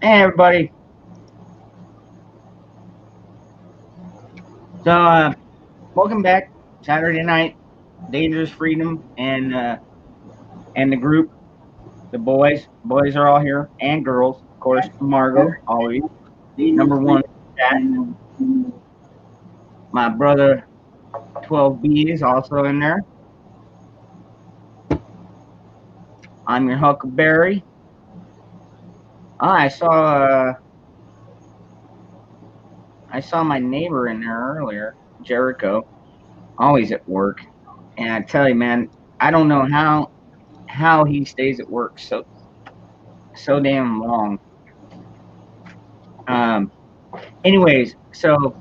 Hey everybody. So welcome back. Saturday night, Dangerous Freedom and the group, the boys. Boys are all here and girls, of course. Margot, always number one chat. My brother 12B is also in there. I'm your Huckleberry. I saw my neighbor in there earlier, Jericho, always at work. And I tell you, man, I don't know how he stays at work so damn long. Um, anyways, so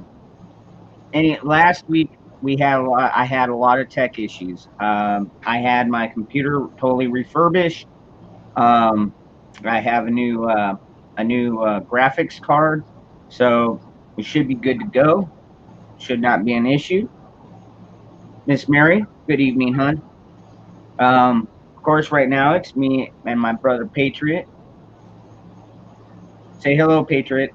last week I had a lot of tech issues. I had my computer totally refurbished. Um, I have a new graphics card, so we should be good to go. Should not be an issue. Miss Mary, good evening, hon. Of course, right now it's me and my brother Patriot. Say hello, Patriot.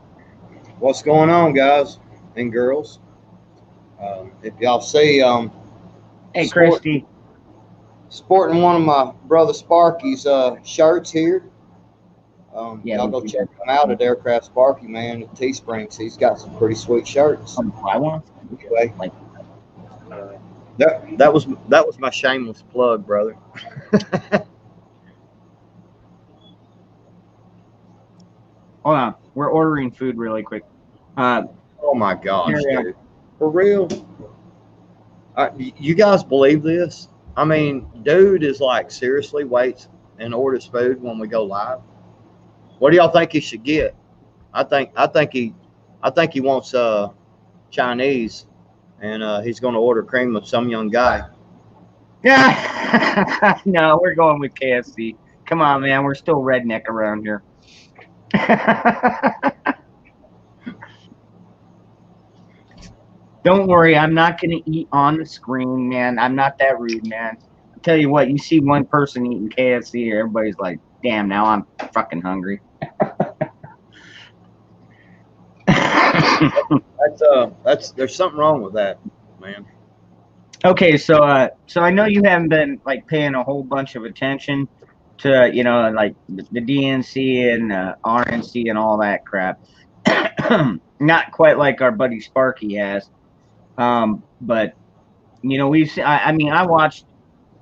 What's going on, guys and girls? If y'all see Hey, sport, Christy. sporting one of my brother Sparky's shirts here, Yeah, y'all we go do. check him out at Aircraft Sparky, man, at Teesprings. He's got some pretty sweet shirts. I want Anyway, like. that was my shameless plug, brother. Hold on, we're ordering food really quick. Uh, Oh my here gosh, we are. dude, for real? You guys believe this? I mean, dude is like seriously waits and orders food when we go live. What do y'all think he should get? I think he wants Chinese, and he's going to order cream of some young guy. Yeah. No, we're going with KFC. Come on, man. We're still redneck around here. Don't worry. I'm not going to eat on the screen, man. I'm not that rude, man. I'll tell you what, you see one person eating KFC, everybody's like, damn, now I'm fucking hungry. That's there's something wrong with that, man. Okay, so I know you haven't been like paying a whole bunch of attention to like the DNC and RNC and all that crap. Not quite like our buddy Sparky has, but I mean, I watched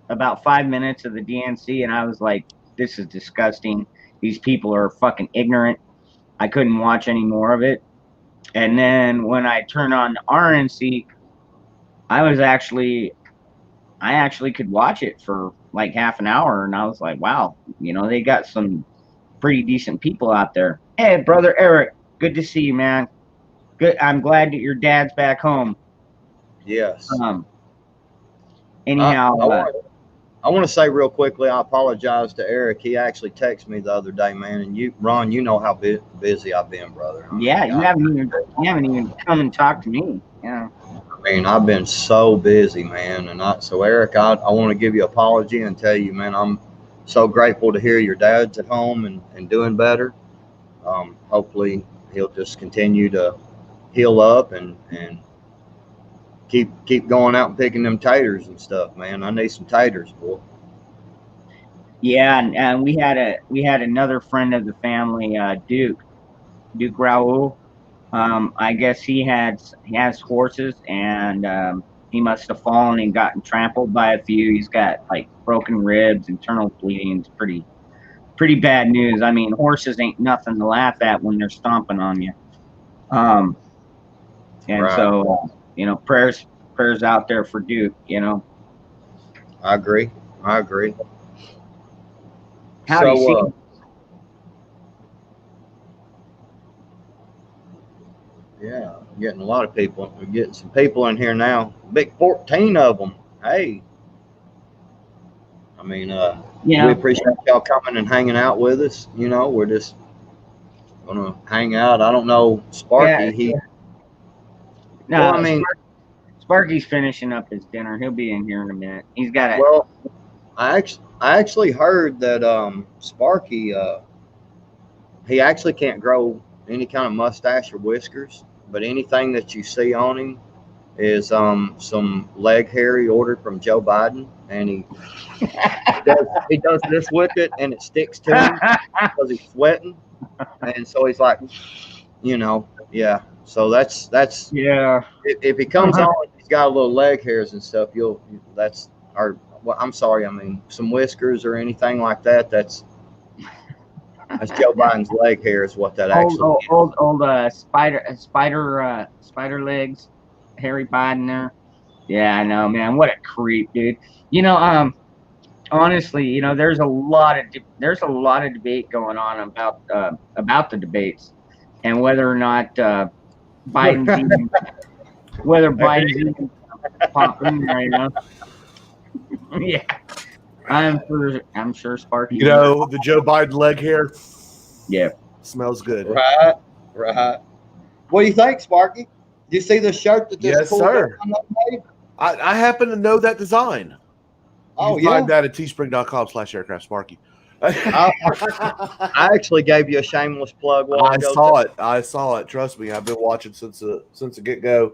about 5 minutes of the DNC and I was like, this is disgusting. These people are fucking ignorant. I couldn't watch any more of it. And then when I turned on the RNC, I was actually I actually could watch it for like half an hour, and I was like, wow, they got some pretty decent people out there. Hey, brother Eric, good to see you, man. Good. I'm glad that your dad's back home. Yes. Um, I anyhow, I want I want to say real quickly. I apologize to Eric. He actually texted me the other day, man. And you, Ron, you know how busy I've been, brother. I yeah, mean, you haven't even come and talked to me. Yeah. I mean, I've been so busy, man. So Eric, I want to give you an apology and tell you, man, I'm so grateful to hear your dad's at home and doing better. Hopefully, he'll just continue to heal up and keep going out and picking them taters and stuff, man. I need some taters, boy. Yeah, and we had another friend of the family, Duke Raoul. I guess he has horses, and he must have fallen and gotten trampled by a few. He's got like broken ribs, internal bleeding. It's pretty bad news. I mean, horses ain't nothing to laugh at when they're stomping on you. Um, and Right. so prayers out there for Duke. I agree. I agree. Howdy, So, see. yeah, getting a lot of people. We're getting some people in here now. Big 14 of them. Hey, I mean, we Yeah, appreciate y'all coming and hanging out with us. We're just gonna hang out. I don't know, yeah. Sparky. Well, I No, mean, Sparky's finishing up his dinner. He'll be in here in a minute. He's got it. well, I actually heard that Sparky he actually can't grow any kind of mustache or whiskers, but anything that you see on him is some leg hair he ordered from Joe Biden, and he does this with it, and it sticks to him because he's sweating, and so he's like, yeah. So that's Yeah. if he comes on, he's got a little leg hairs and stuff. That's or well, I'm sorry, I mean some whiskers or anything like that. That's Joe Biden's leg hair is what that actually is. Old spider legs, Harry Biden there. Yeah, I know, man. What a creep, dude. Honestly, there's a lot of debate going on about the debates and whether or not Biden's even, whether Biden's even pop in there, Yeah, I'm sure Sparky. The Joe Biden leg hair. Yeah, smells good. Right. What do you think, Sparky? Do you see the shirt that Yes, sir. I happen to know that design. You can find that at teespring.com/aircraftsparky. I actually gave you a shameless plug. I saw it. Trust me, I've been watching since the get go.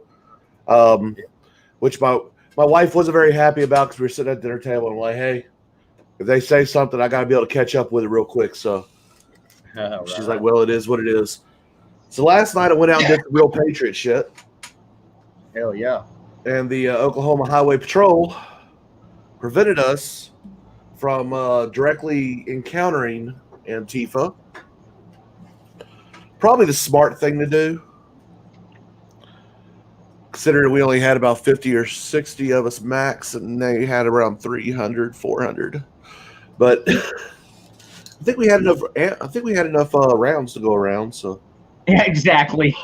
Which my wife wasn't very happy about because we were sitting at the dinner table and I'm like, hey, if they say something, I got to be able to catch up with it real quick. So she's like, well, it is what it is. So last night I went out and did the real Patriot shit. Hell yeah. And the Oklahoma Highway Patrol prevented us from directly encountering Antifa. Probably the smart thing to do, considering we only had about 50 or 60 of us max, and they had around 300, 400. But I think we had enough. Rounds to go around. So yeah, exactly.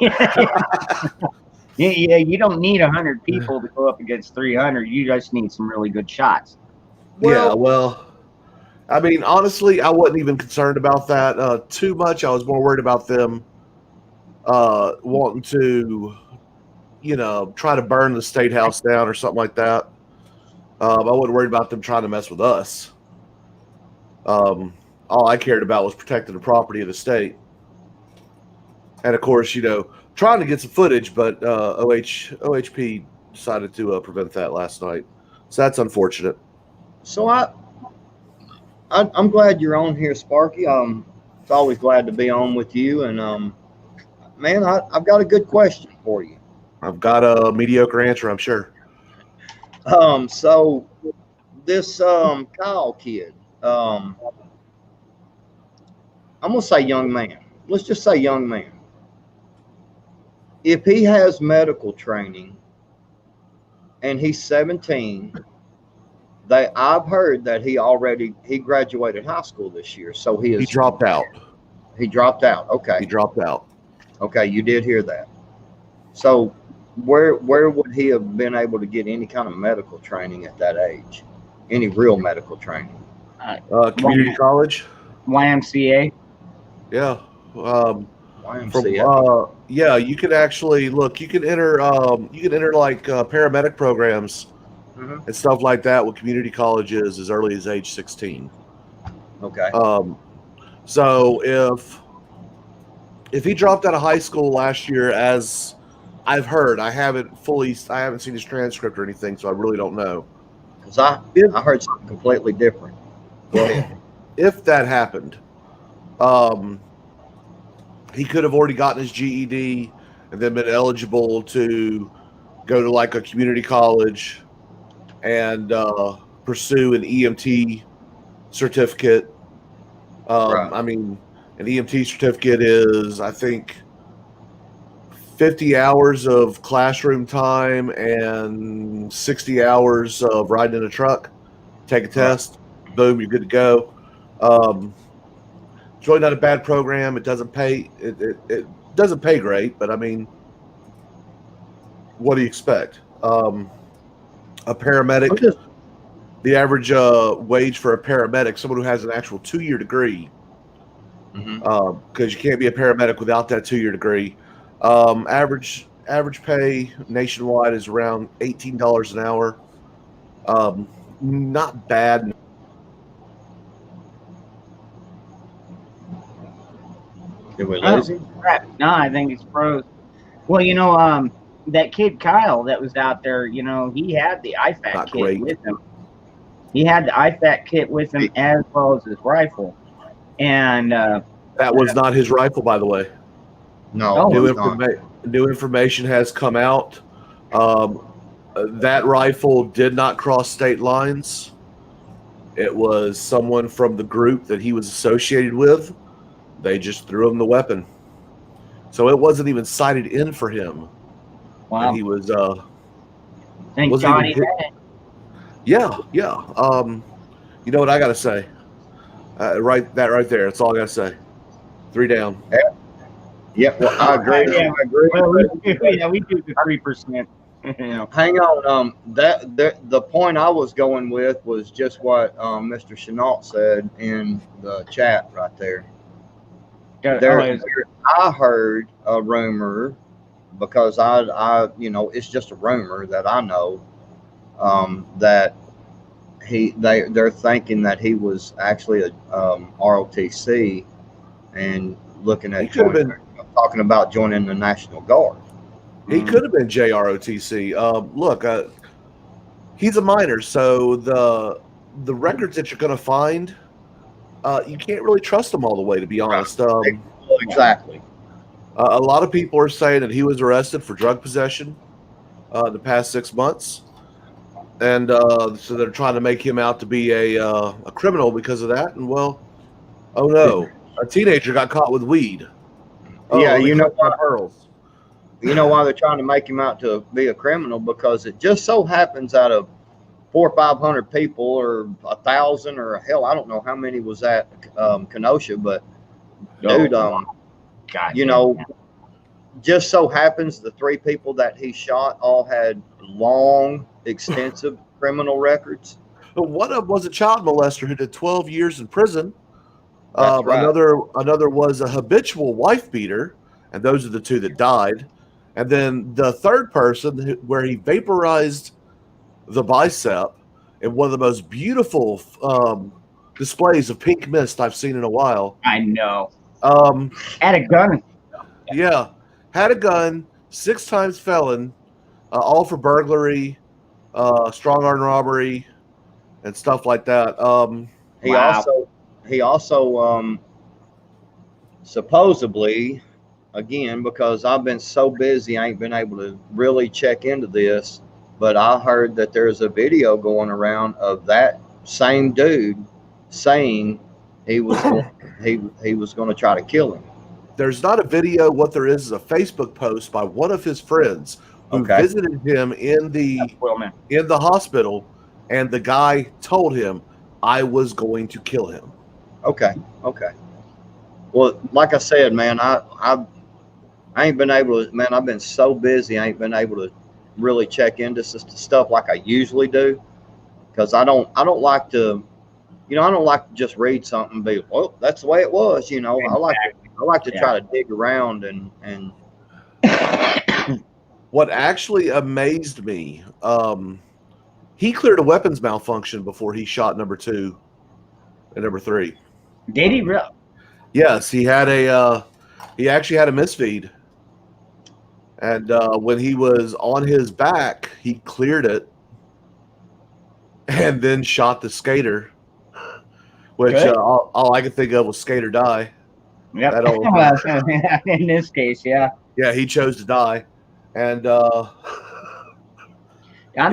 Yeah, you don't need 100 people to go up against 300. You just need some really good shots. Well, I mean, honestly, I wasn't even concerned about that too much. I was more worried about them wanting to, try to burn the state house down or something like that. I wasn't worried about them trying to mess with us. All I cared about was protecting the property of the state. And of course, trying to get some footage, but OHP decided to prevent that last night. So that's unfortunate. So I'm glad you're on here, Sparky. It's always glad to be on with you. And man, I've got a good question for you. I've got a mediocre answer, I'm sure. So this Kyle kid, I'm gonna say young man. Let's just say young man. If he has medical training and he's 17, I've heard that he graduated high school this year, so he dropped out. He dropped out. Okay. He dropped out. Okay, you did hear that. So where would he have been able to get any kind of medical training at that age? Any real medical training? Community college, YMCA. Yeah. YMCA. You can actually look. You can enter like paramedic programs and stuff like that with community colleges as early as age 16. Okay. So if he dropped out of high school last year, as I've heard, I haven't seen his transcript or anything, so I really don't know. Because I heard something completely different. Go ahead. If that happened, he could have already gotten his GED and then been eligible to go to like a community college and pursue an EMT certificate. Right. I mean, an EMT certificate is, I think, 50 hours of classroom time and 60 hours of riding in a truck. Take a test, boom, you're good to go. It's really not a bad program. It doesn't pay. It doesn't pay great, but I mean, what do you expect? A paramedic. The average wage for a paramedic, someone who has an actual 2-year degree, because you can't be a paramedic without that 2-year degree. Average pay nationwide is around $18 an hour. Not bad. Did we Oh, lose him? crap. No, I think it's froze. Well, that kid Kyle that was out there, he had the IFAK Not kit great. with him. He had the IFAK kit with him as well as his rifle. And That was not his rifle, by the way. No, Oh, New, it's not. new information has come out. That rifle did not cross state lines. It was someone from the group that he was associated with. They just threw him the weapon. So it wasn't even sighted in for him. wow. And he was Thank wasn't God even he hit- had it. yeah. You know what I gotta say? Right there. That's all I gotta say. 3 down. Yeah, well, I agree. Yeah. I agree. Well, we do the 3%. Hang on. The point I was going with was just what Mr. Chenault said in the chat right there. I heard a rumor because I it's just a rumor that I know that they're thinking that he was actually a ROTC and looking He at could have been. talking about joining the National Guard. He could have been JROTC. Look, he's a minor, so the records that you're going to find, you can't really trust them all the way, to be honest. Exactly. A lot of people are saying that he was arrested for drug possession the past 6 months, and so they're trying to make him out to be a criminal because of that. And well, oh no, a teenager got caught with weed. Yeah, you know what? Pearls. You know why they're trying to make him out to be a criminal? Because it just so happens out of 400 or 500 people, or 1,000, or hell, I don't know how many was at Kenosha, but dude, God, just so happens the 3 people that he shot all had long, extensive criminal records. But one of them was a child molester who did 12 years in prison. That's right. Another was a habitual wife beater, and those are the 2 that died. And then the third person, where he vaporized the bicep in one of the most beautiful displays of pink mist I've seen in a while. I know. Had a gun. Yeah, had a gun, 6 times felon, all for burglary, strong arm robbery, and stuff like that. He also supposedly, again, because I've been so busy, I ain't been able to really check into this, but I heard that there's a video going around of that same dude saying he was he was going to try to kill him. There's not a video. What there is a Facebook post by one of his friends who visited him in the hospital, and the guy told him, "I was going to kill him." Okay. Well, like I said, man, I ain't been able to. Man, I've been so busy. I ain't been able to really check into stuff like I usually do, because I don't like to, I don't like to just read something and be, well, that's the way it was. Exactly. I like to try to dig around and. What actually amazed me, he cleared a weapons malfunction before he shot number 2 and number 3. Did he really? Yes, he had he actually had a misfeed, and when he was on his back, he cleared it, and then shot the skater, which all I could think of was skate or die. Yep. In this case, yeah. Yeah, he chose to die, and I'm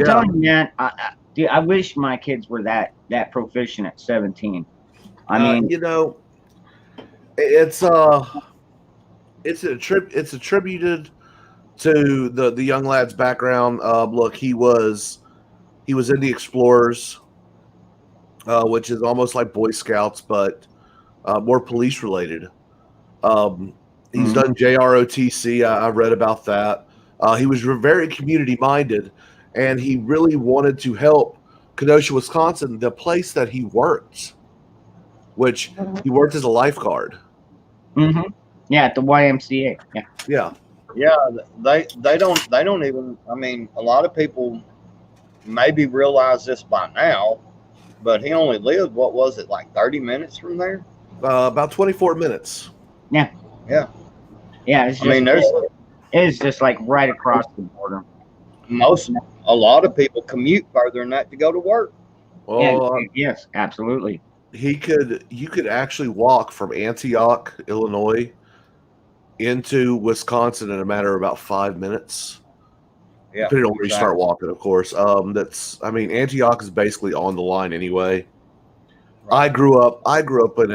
telling you, man, I wish my kids were that proficient at 17. I mean, it's attributed to the young lad's background. Look, he was in the Explorers, which is almost like Boy Scouts, but more police related. He's done JROTC. I read about that. He was very community minded, and he really wanted to help Kenosha, Wisconsin, the place that he worked, which he worked as a lifeguard. Mm-hmm. Yeah, at the YMCA. Yeah. They don't even. I mean, a lot of people maybe realize this by now, but he only lived, what was it, like 30 minutes from there? About 24 minutes. Yeah. Yeah. Yeah, it's I just mean, there's it's just like right across the border. a lot of people commute further than that to go to work. Yeah, Well, yes, absolutely. you could actually walk from Antioch, Illinois, into Wisconsin in a matter of about 5 minutes. Yeah. Depending on where you start exactly. walking, of course. Antioch is basically on the line anyway. Right. I grew up in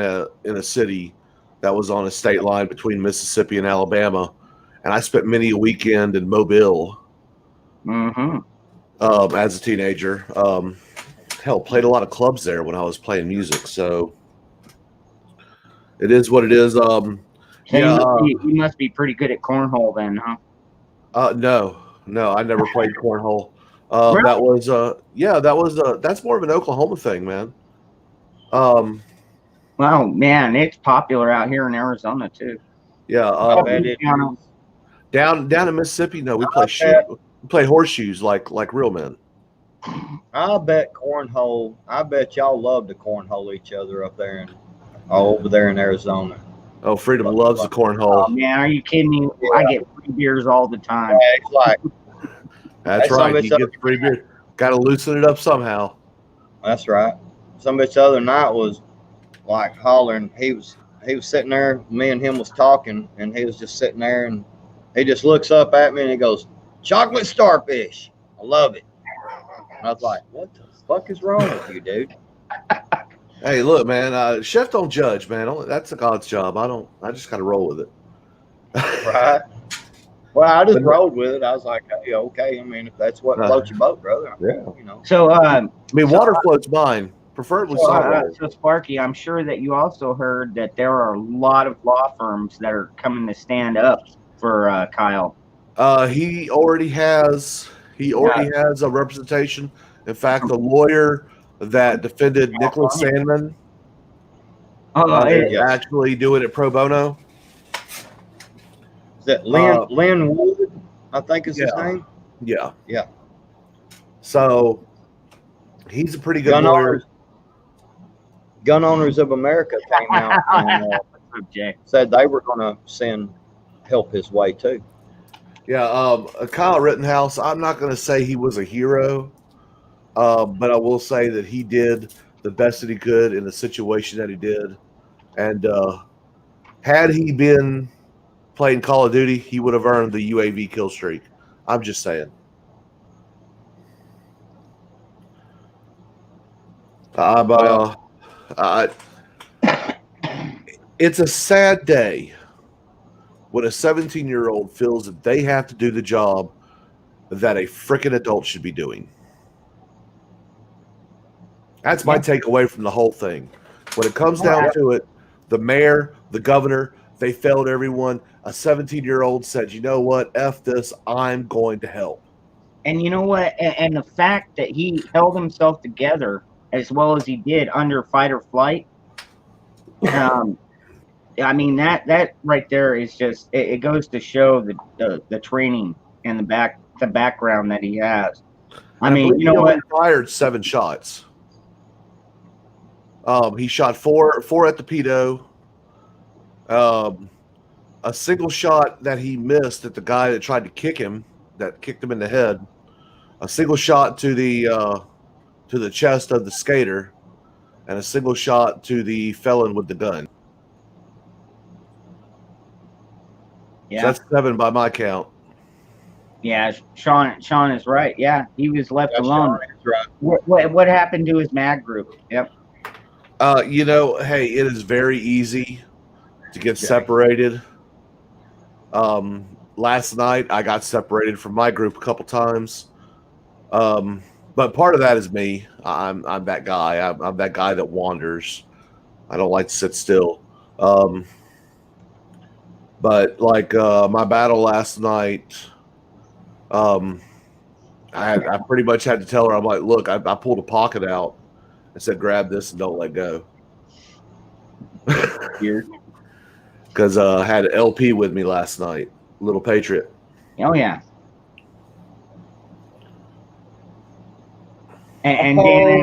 a city that was on a state line between Mississippi and Alabama, and I spent many a weekend in Mobile Mm-hmm. as a teenager. Hell, played a lot of clubs there when I was playing music. So it is what it is. So Yeah. you must be pretty good at cornhole then, huh? No, I never played cornhole. Really? That's more of an Oklahoma thing, man. Well, man, it's popular out here in Arizona too. Yeah. I bet it Down- is. Down in Mississippi, no, we play bet. we play horseshoes like real men. I bet cornhole. I bet y'all love to cornhole each other up there and over there in Arizona. Oh, Freedom loves the Oh cornhole. man, are you kidding me? I get free beers all the time. Yeah, it's like That's Hey, right. some You get free beer. Got to loosen it up somehow. that's right. Some bitch the other night was like hollering. He was sitting there. Me and him was talking, and he was just sitting there, and he just looks up at me and he goes, "Chocolate starfish. I love it." And I was like, "What the fuck is wrong with you, dude?" Hey, look, man. Chef don't judge, man. That's a God's job. I just got to roll with it. Right. Well, I just rode with it. I was like, "Hey, okay. I mean, if that's what floats your boat, brother, Yeah. you know." So, I mean, water floats mine, preferably saltwater. so Sparky, I'm sure that you also heard that there are a lot of law firms that are coming to stand up for Kyle. He already has a representation. In fact, the lawyer that defended Nicholas Sandman is actually doing it pro bono. Is that Lynn Wood? I think is his name. Yeah. Yeah. So he's a pretty good lawyer. Gun Owners of America came out and said they were going to send help his way too. Yeah, Kyle Rittenhouse, I'm not going to say he was a hero, but I will say that he did the best that he could in the situation that he did. And had he been playing Call of Duty, he would have earned the UAV kill streak. I'm just saying. It's a sad day when a 17-year-old feels that they have to do the job that a freaking adult should be doing. That's my takeaway from the whole thing. When it comes down to it, the mayor, the governor, they failed everyone. A 17-year-old said, "You know what? F this. I'm going to help." And you know what? And the fact that he held himself together as well as he did under fight or flight, I mean that right there is just it goes to show the training and the background that he has. I mean, you know what? He fired 7 shots. He shot four at the pedo. A single shot that he missed at the guy that tried to kick him, that kicked him in the head. A single shot to the chest of the skater, and a single shot to the felon with the gun. Yeah, so that's 7 by my count. Yeah, Sean is right. Yeah, he was left alone. Right. What happened to his mag group? Yep. Hey, it is very easy to get separated. Last night I got separated from my group a couple times. But part of that is me. I'm that guy. I'm that guy that wanders. I don't like to sit still. But like my battle last night, I pretty much had to tell her, I'm like, look, I pulled a pocket out and said, grab this and don't let go. Because I had an LP with me last night, Little Patriot. Oh yeah. And Dan,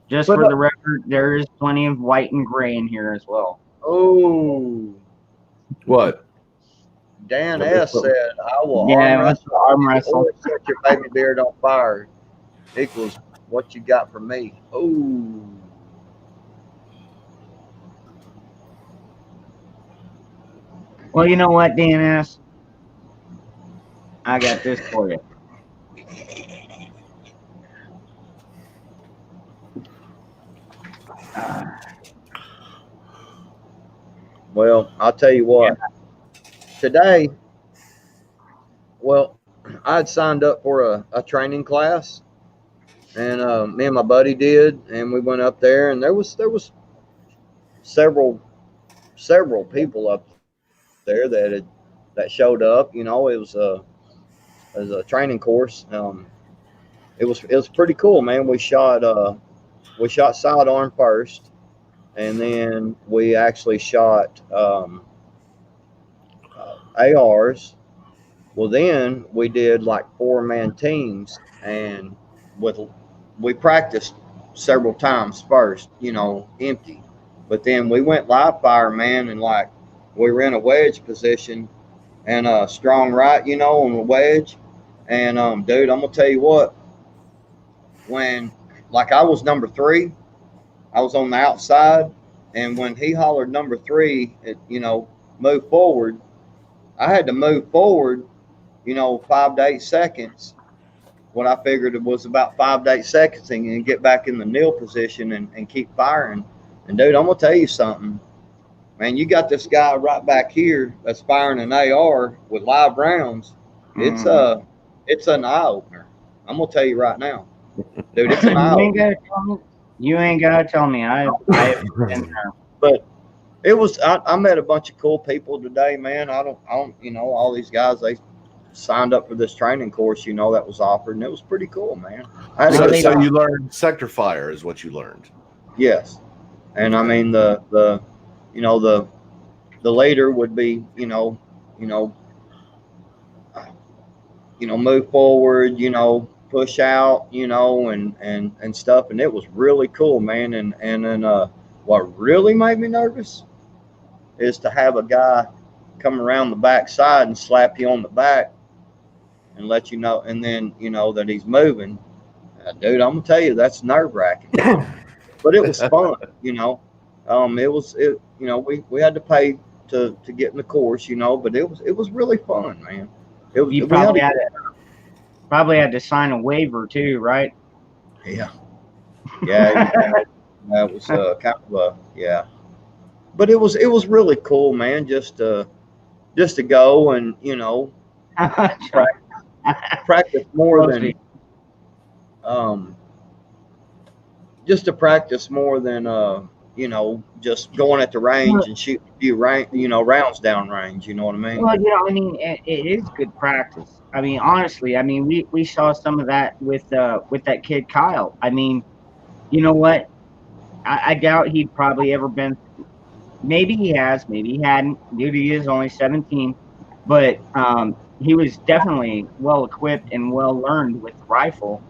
just for the record, there is plenty of white and gray in here as well. Oh, What? Dan I missed S. something. said, I will Yeah, arm it was wrestle arm you wrestle. or set your baby beard on fire equals what you got from me. Oh, Well, you know what, DNS? I got this for you. well, I'll tell you what. Today, well, I had signed up for a training class, and me and my buddy did, and we went up there, and there was several people up there that showed up. You know, it was a training course. It was pretty cool, man. We shot sidearm first, and then we actually shot ARs. Well, then we did like 4-man teams, and with we practiced several times first, you know, empty. But then we went live fire, man, and like we were in a wedge position and a strong right, you know, on the wedge. And dude, I'm gonna tell you what, when like I was number 3, I was on the outside, and when he hollered number 3, you know, move forward, I had to move forward, you know, 5 to 8 seconds. What I figured it was about 5 to 8 seconds, and get back in the kneel position and keep firing. And dude, I'm gonna tell you something, man. You got this guy right back here that's firing an AR with live rounds. It's it's an eye opener. I'm gonna tell you right now, dude. It's an eye You ain't opener. gotta tell me. You ain't gotta tell me. I've been there. But it was. I met a bunch of cool people today, man. I don't. You know, all these guys they signed up for this training course, you know, that was offered, and it was pretty cool, man. I had a Well, So, good they so time. you learned sector fire is what you learned. Yes, and I Okay. mean the you know the later would be you know move forward, you know, push out, you know, and stuff, and it was really cool, man. And then what really made me nervous is to have a guy come around the back side and slap you on the back and let you know, and then you know that he's moving. Dude, I'm gonna tell you that's nerve wracking, but it was fun, you know. You know, we had to pay to get in the course, you know, but it was really fun, man. It was You we had probably had to sign a waiver too, right? yeah yeah that was kind of a yeah, but it was really cool, man. Just to go and you know practice more than Mostly. um just to practice more than you know just going at the range and shoot a few rounds down range. You know what I mean? Well, you know, I mean, it is good practice. I mean, honestly, I mean, we saw some of that with that kid Kyle. I mean, you know what? I doubt he'd probably ever been. Maybe he has, maybe he hadn't. Dude, he is only 17, but he was definitely well equipped and well learned with the rifle.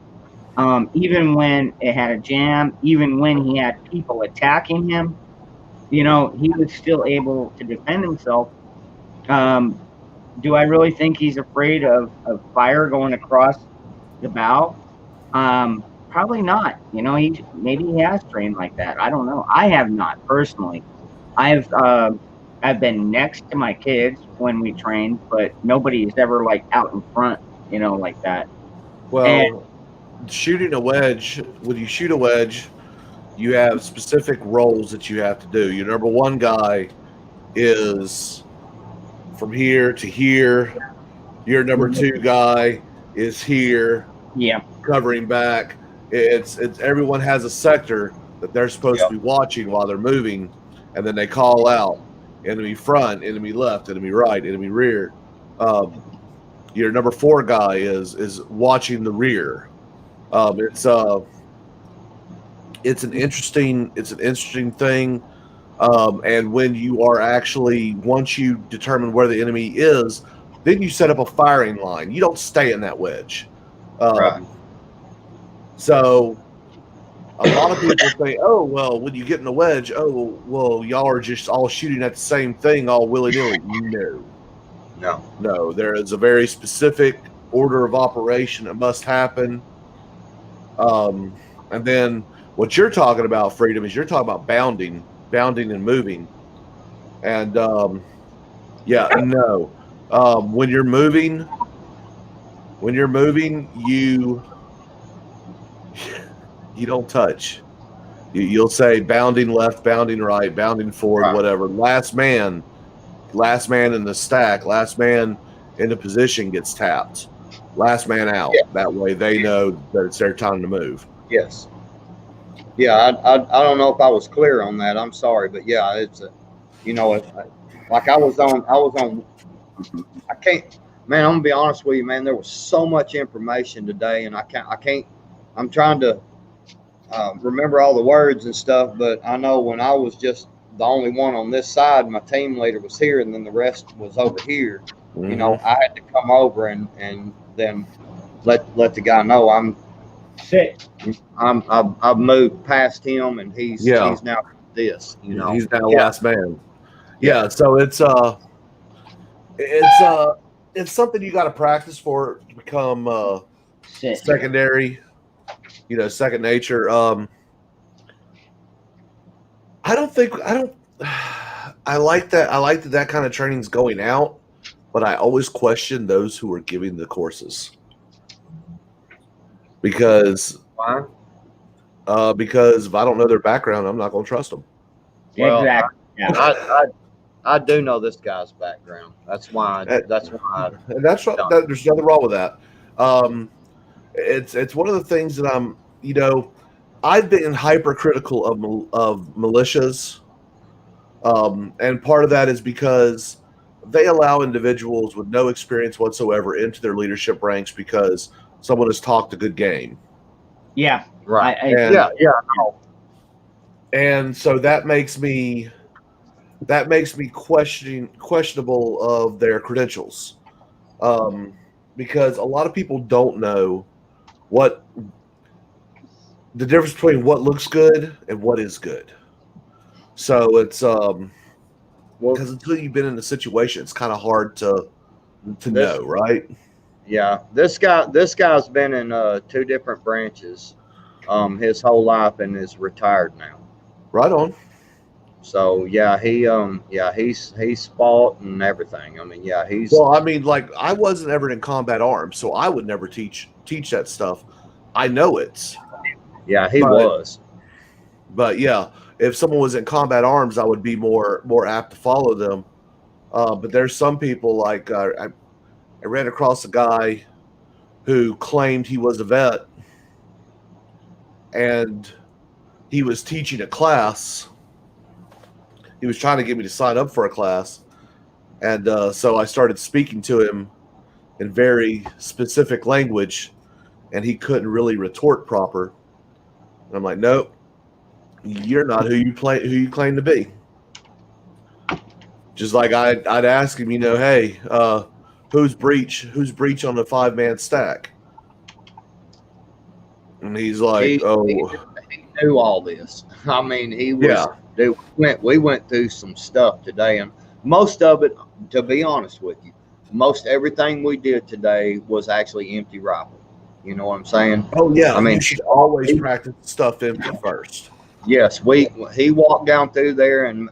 Even when it had a jam, even when he had people attacking him, you know, he was still able to defend himself. Um, do I really think he's afraid of fire going across the bow? Probably not. You know, maybe he has trained like that. I don't know. I have not personally. I've been next to my kids when we trained, but nobody's ever like out in front, you know, like that. And Well, shooting a wedge, when you shoot a wedge, you have specific roles that you have to do. Your number 1 guy is from here to here. Your number 2 guy is here, yeah, covering back. It's everyone has a sector that they're supposed to be watching while they're moving, and then they call out enemy front, enemy left, enemy right, enemy rear. Your number 4 guy is watching the rear. It's an interesting thing. And when you are actually, once you determine where the enemy is, then you set up a firing line. You don't stay in that wedge. Right. So A lot of people say, "Oh, well, when you get in the wedge, oh, well, y'all are just all shooting at the same thing, all willy nilly." No. There is a very specific order of operation that must happen. And then what you're talking about, Freedom, is you're talking about bounding and moving. And when you're moving, you don't touch. You'll say bounding left, bounding right, bounding forward, Right. whatever. Last man in the stack, last man in the position gets tapped. Last man out. Yeah. That way they know that it's their time to move. Yes. Yeah, I don't know if I was clear on that. I'm sorry, but yeah, it's like I was on. I can't, man. I'm gonna be honest with you, man. There was so much information today, and I can't. I'm trying to remember all the words and stuff, but I know when I was just the only one on this side, my team leader was here, and then the rest was over here. Mm-hmm. You know, I had to come over and then let the guy know I've moved past him, and he's now this. You know, he's now last man. Yeah, so it's something you got to practice for to become secondary. Second nature. I like that. I like that kind of training's going out, but I always question those who are giving the courses. Because why? Because if I don't know their background, I'm not going to trust them. Well, Exactly. I do know this guy's background. That's why. And that's right. There's nothing wrong with that. It's one of the things that I've been hypercritical of militias, and part of that is because they allow individuals with no experience whatsoever into their leadership ranks because someone has talked a good game. Yeah. Right. And so that makes me questionable of their credentials, because a lot of people don't know what the difference between what looks good and what is good. So it's because until you've been in the situation, it's kind of hard to know, right? Yeah, this guy's been in 2 different branches his whole life and is retired now. Right on. So he's fought and everything. I mean, he's like I wasn't ever in combat arms, so I would never teach that stuff. I know it. Yeah, he was. But yeah, if someone was in combat arms, I would be more apt to follow them. But there's some people like I ran across a guy who claimed he was a vet, and he was teaching a class. He was trying to get me to sign up for a class, and so I started speaking to him in very specific language, and he couldn't really retort proper. And I'm like, nope, you're not who you claim to be. Just like I'd ask him, hey, who's breach on the 5-man stack? And he's like, he knew all this. I mean, he was. Yeah. Dude, we went through some stuff today, and most of it, to be honest with you, everything we did today was actually empty rifle. You know what I'm saying? Oh yeah. I mean, you should always practice stuff empty first. Yes, he walked down through there and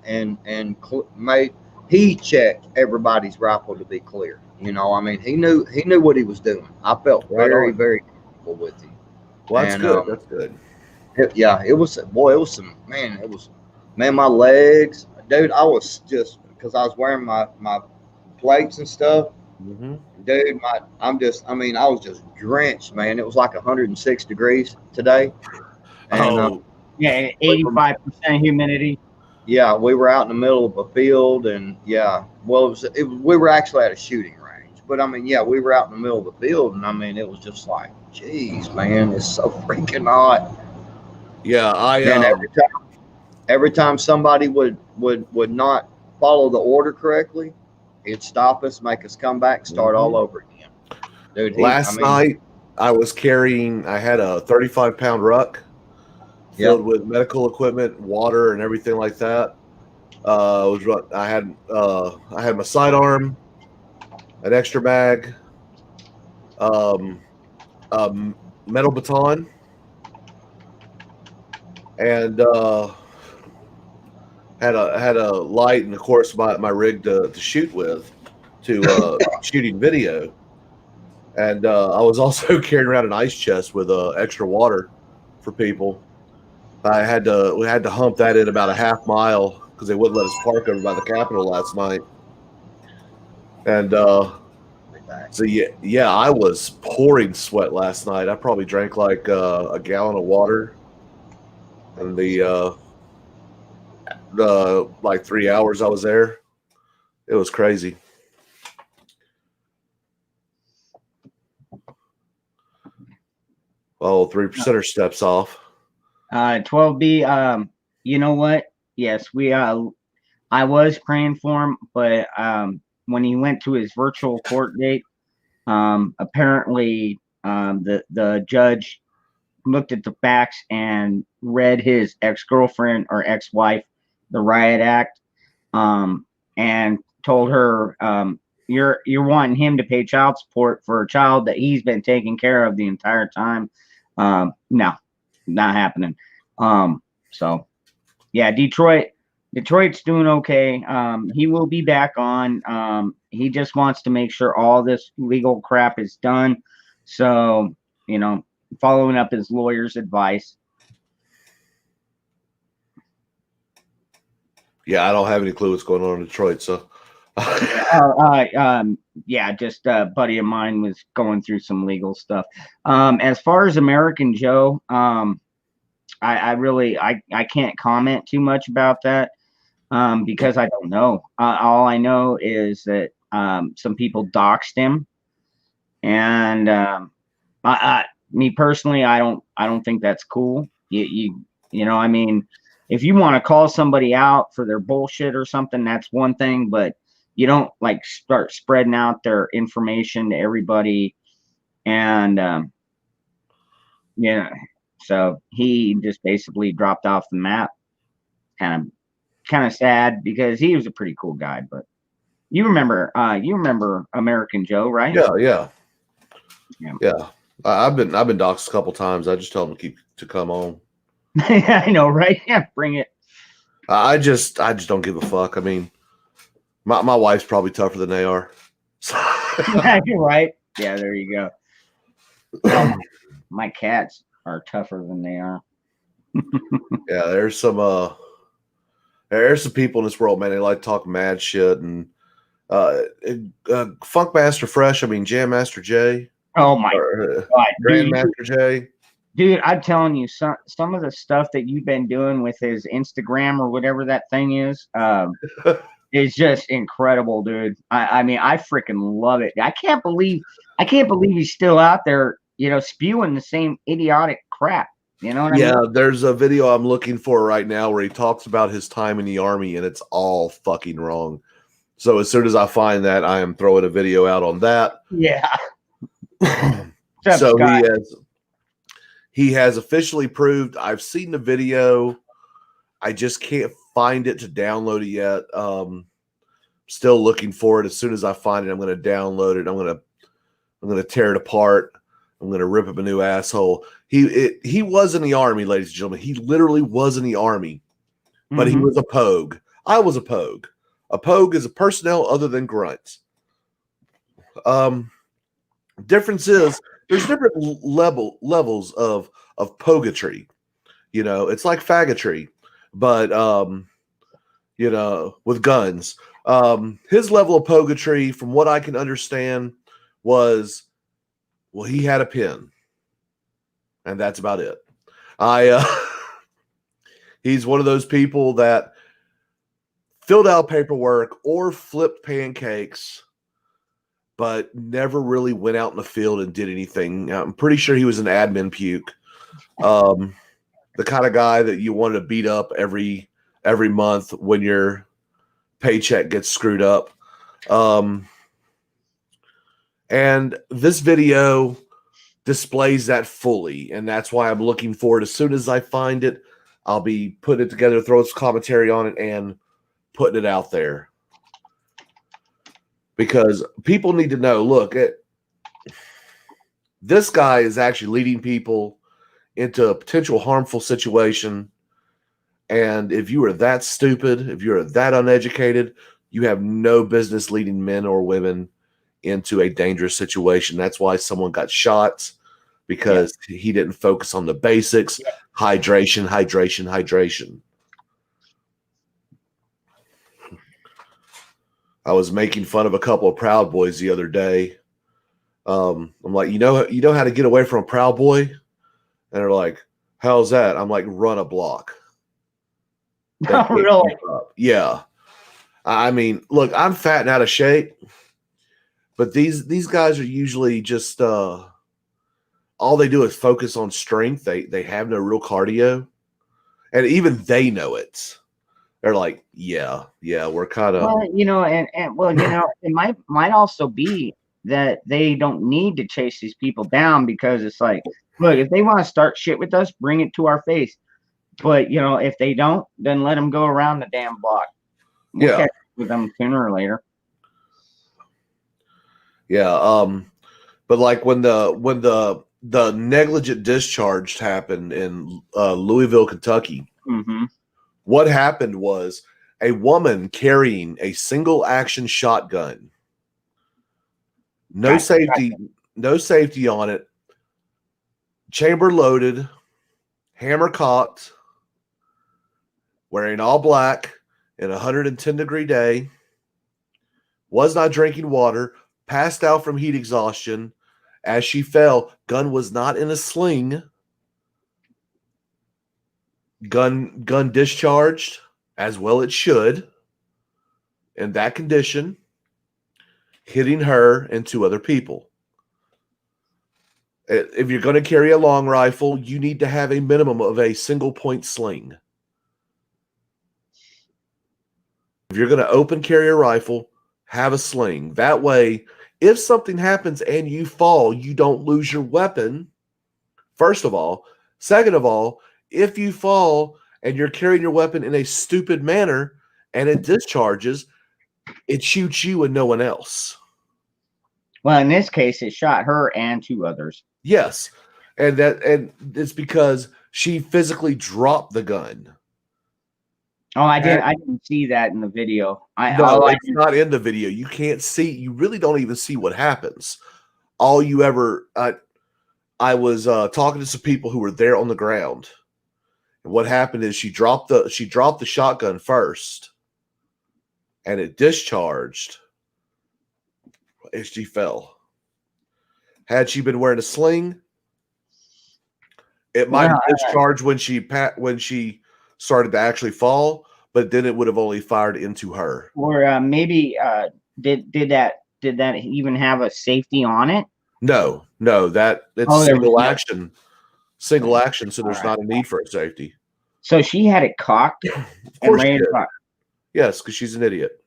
he checked everybody's rifle to be clear. I mean, he knew what he was doing. I felt very, very comfortable with him. Well, that's good. That's good. It was some, man, my legs, dude, I was just, because I was wearing my plates and stuff. Mm-hmm. Dude, I was just drenched, man. It was like 106 degrees today. And, 85% humidity. Yeah, we were out in the middle of a field, and we were actually at a shooting range. But I mean, we were out in the middle of the field, and I mean, it was just like, geez, man, it's so freaking hot. Yeah, and every time somebody would not follow the order correctly, it'd stop us, make us come back, start all over again. Dude, last night I had a 35-pound ruck, filled with medical equipment, water, and everything like that. I had my sidearm, an extra bag, um, metal baton, and had a light, and of course my rig to shoot with, to shooting video. And I was also carrying around an ice chest with extra water for people. We had to hump that in about a half mile because they wouldn't let us park over by the Capitol last night. And so yeah, I was pouring sweat last night. I probably drank like a gallon of water in the like 3 hours I was there. It was crazy. Oh, 3%er steps off. 12B. You know what? Yes, I was praying for him, but when he went to his virtual court date, apparently the judge looked at the facts and read his ex-girlfriend or ex-wife the riot act, and told her, you're wanting him to pay child support for a child that he's been taking care of the entire time. No, not happening. So yeah, Detroit's doing okay. He will be back on. He just wants to make sure all this legal crap is done. So, following up his lawyer's advice. Yeah, I don't have any clue what's going on in Detroit. So, yeah, just a buddy of mine was going through some legal stuff. As far as American Joe, I can't comment too much about that because I don't know. All I know is that some people doxed him, and me personally, I don't think that's cool. I mean, if you want to call somebody out for their bullshit or something, that's one thing, but you don't like start spreading out their information to everybody. And so he just basically dropped off the map. Kind of sad because he was a pretty cool guy. But you remember American Joe, right? Yeah. I've been doxxed a couple times. I just tell them to come on. I know, right? Yeah, bring it. I just don't give a fuck. I mean, my wife's probably tougher than they are. You're right. Yeah, there you go. My cats are tougher than they are. Yeah, there's some people in this world, man. They like to talk mad shit, and Funkmaster Fresh. I mean, Jam Master Jay. Oh my God, Grandmaster Jay. Dude, I'm telling you, some of the stuff that you've been doing with his Instagram or whatever that thing is just incredible, dude. I mean, I freaking love it. I can't believe he's still out there, spewing the same idiotic crap. You know what I mean? Yeah, there's a video I'm looking for right now where he talks about his time in the Army, and it's all fucking wrong. So as soon as I find that, I am throwing a video out on that. Yeah. So he has officially proved. I've seen the video. I just can't find it to download it yet. Still looking for it. As soon as I find it, I'm going to download it. I'm going to tear it apart. I'm going to rip him a new asshole. He was in the Army, ladies and gentlemen. He literally was in the Army, but he was a pogue. I was a pogue. A pogue is a personnel other than grunts. Difference is there's different levels of pogetry. It's like faggotry, but with guns. His level of pogetry, from what I can understand, was, well, he had a pen, and that's about it. He's one of those people that filled out paperwork or flipped pancakes, but never really went out in the field and did anything. I'm pretty sure he was an admin puke. The kind of guy that you wanted to beat up every month when your paycheck gets screwed up. And this video displays that fully, and that's why I'm looking forward. As soon as I find it, I'll be putting it together, throwing some commentary on it, and putting it out there. Because people need to know, look, this guy is actually leading people into a potential harmful situation. And if you are that stupid, if you're that uneducated, you have no business leading men or women into a dangerous situation. That's why someone got shot, because he didn't focus on the basics. Hydration, hydration, hydration. I was making fun of a couple of Proud Boys the other day. I'm like, you know how to get away from a Proud Boy? And they're like, how's that? I'm like, run a block. Oh, really? Yeah. I mean, look, I'm fat and out of shape, but these guys are usually just all they do is focus on strength. They have no real cardio, and even they know it. They're like, yeah, we're kind of. Well, it might also be that they don't need to chase these people down, because it's like, look, if they want to start shit with us, bring it to our face. But if they don't, then let them go around the damn block. We'll catch up with them sooner or later. Yeah. But like when the negligent discharge happened in Louisville, Kentucky, what happened was a woman carrying a single action shotgun, no safety on it, chamber loaded, hammer cocked, wearing all black in a 110-degree day, was not drinking water, passed out from heat exhaustion. As she fell, gun was not in a sling. Gun discharged as well it should, in that condition, hitting her and 2 other people. If you're going to carry a long rifle, you need to have a minimum of a single point sling. If you're going to open carry a rifle, have a sling. That way, if something happens and you fall, you don't lose your weapon, first of all. Second of all, if you fall and you're carrying your weapon in a stupid manner and it discharges, it shoots you and no one else. Well, in this case, it shot her and 2 others. Yes. And it's because she physically dropped the gun. Oh, I didn't see that in the video. It's not in the video. You can't see. You really don't even see what happens. All you ever. I was talking to some people who were there on the ground, and what happened is she dropped the shotgun first, and it discharged, and she fell. Had she been wearing a sling, it might have discharged when she started to actually fall, but then it would have only fired into her. Or maybe did that even have a safety on it? No, that it's single action. Single action, so there's not a need for a safety. So she had it cocked and ready to cock. Yes, because she's an idiot.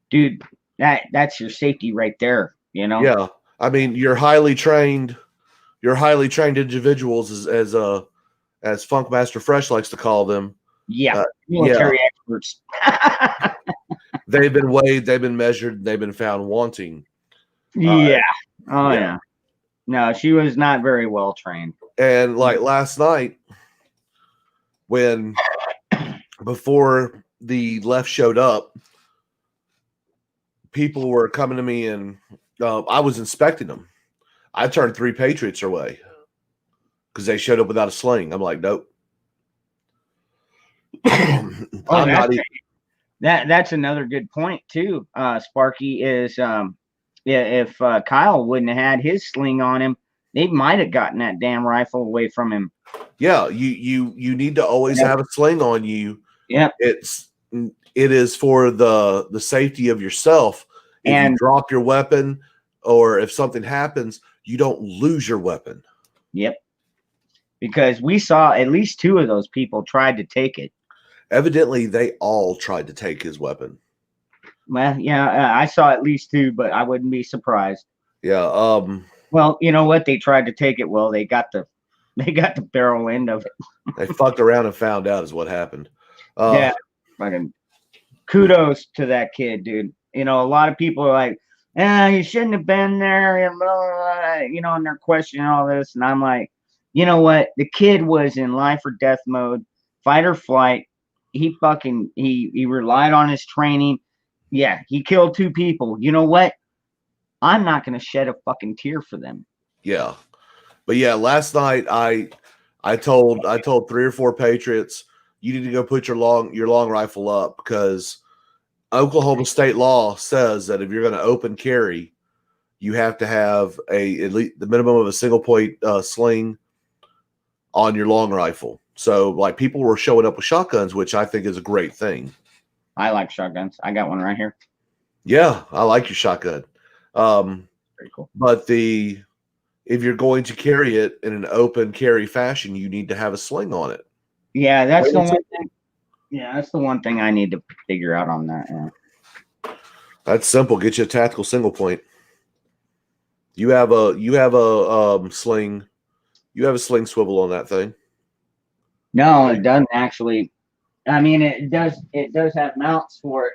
Dude, that's your safety right there, Yeah. I mean, you're highly trained individuals, as Funkmaster Fresh likes to call them. Yeah, military experts. They've been weighed, they've been measured, they've been found wanting. Yeah. Yeah. No, she was not very well trained. And like last night, before the left showed up, people were coming to me, and I was inspecting them. I turned 3 Patriots away because they showed up without a sling. I'm like, nope. That's another good point too. Sparky is if Kyle wouldn't have had his sling on him, they might have gotten that damn rifle away from him. Yeah, you need to always have a sling on you. Yeah, it is for the safety of yourself. If you drop your weapon, or if something happens, you don't lose your weapon. Yep. Because we saw at least 2 of those people tried to take it. Evidently, they all tried to take his weapon. Well, yeah, I saw at least 2, but I wouldn't be surprised. Yeah. Well, you know what? They tried to take it. Well, they got the barrel end of it. They fucked around and found out is what happened. Yeah, fucking kudos to that kid, dude. You know, a lot of people are like, you shouldn't have been there, and blah, blah, blah, you know, and they're questioning all this. And I'm like, you know what? The kid was in life or death mode, fight or flight. He relied on his training. Yeah, he killed 2 people. You know what? I'm not going to shed a fucking tear for them. Yeah. But yeah, last night I told 3 or 4 Patriots, you need to go put your long rifle up, because Oklahoma state law says that if you're going to open carry, you have to have at least the minimum of a single point sling on your long rifle. So like people were showing up with shotguns, which I think is a great thing. I like shotguns. I got one right here. Yeah, I like your shotgun. Pretty cool. But if you're going to carry it in an open carry fashion, you need to have a sling on it. Yeah, that's the one thing. Yeah, that's the one thing I need to figure out on that. Yeah. That's simple. Get you a tactical single point. You have a sling. You have a sling swivel on that thing. No, it doesn't actually. I mean, it does have mounts for it.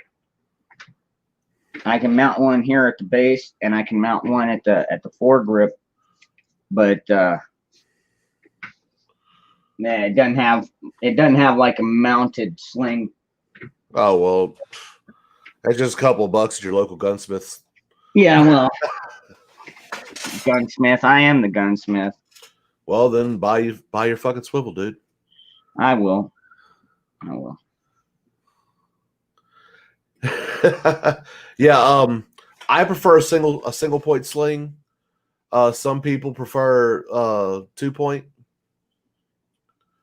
I can mount one here at the base, and I can mount one at the foregrip, but it doesn't have like a mounted sling. Oh well, that's just a couple of bucks at your local gunsmith. Yeah, well, gunsmith. I am the gunsmith. Well, then buy your fucking swivel, dude. I will. Yeah, I prefer a single point sling. Some people prefer 2 point.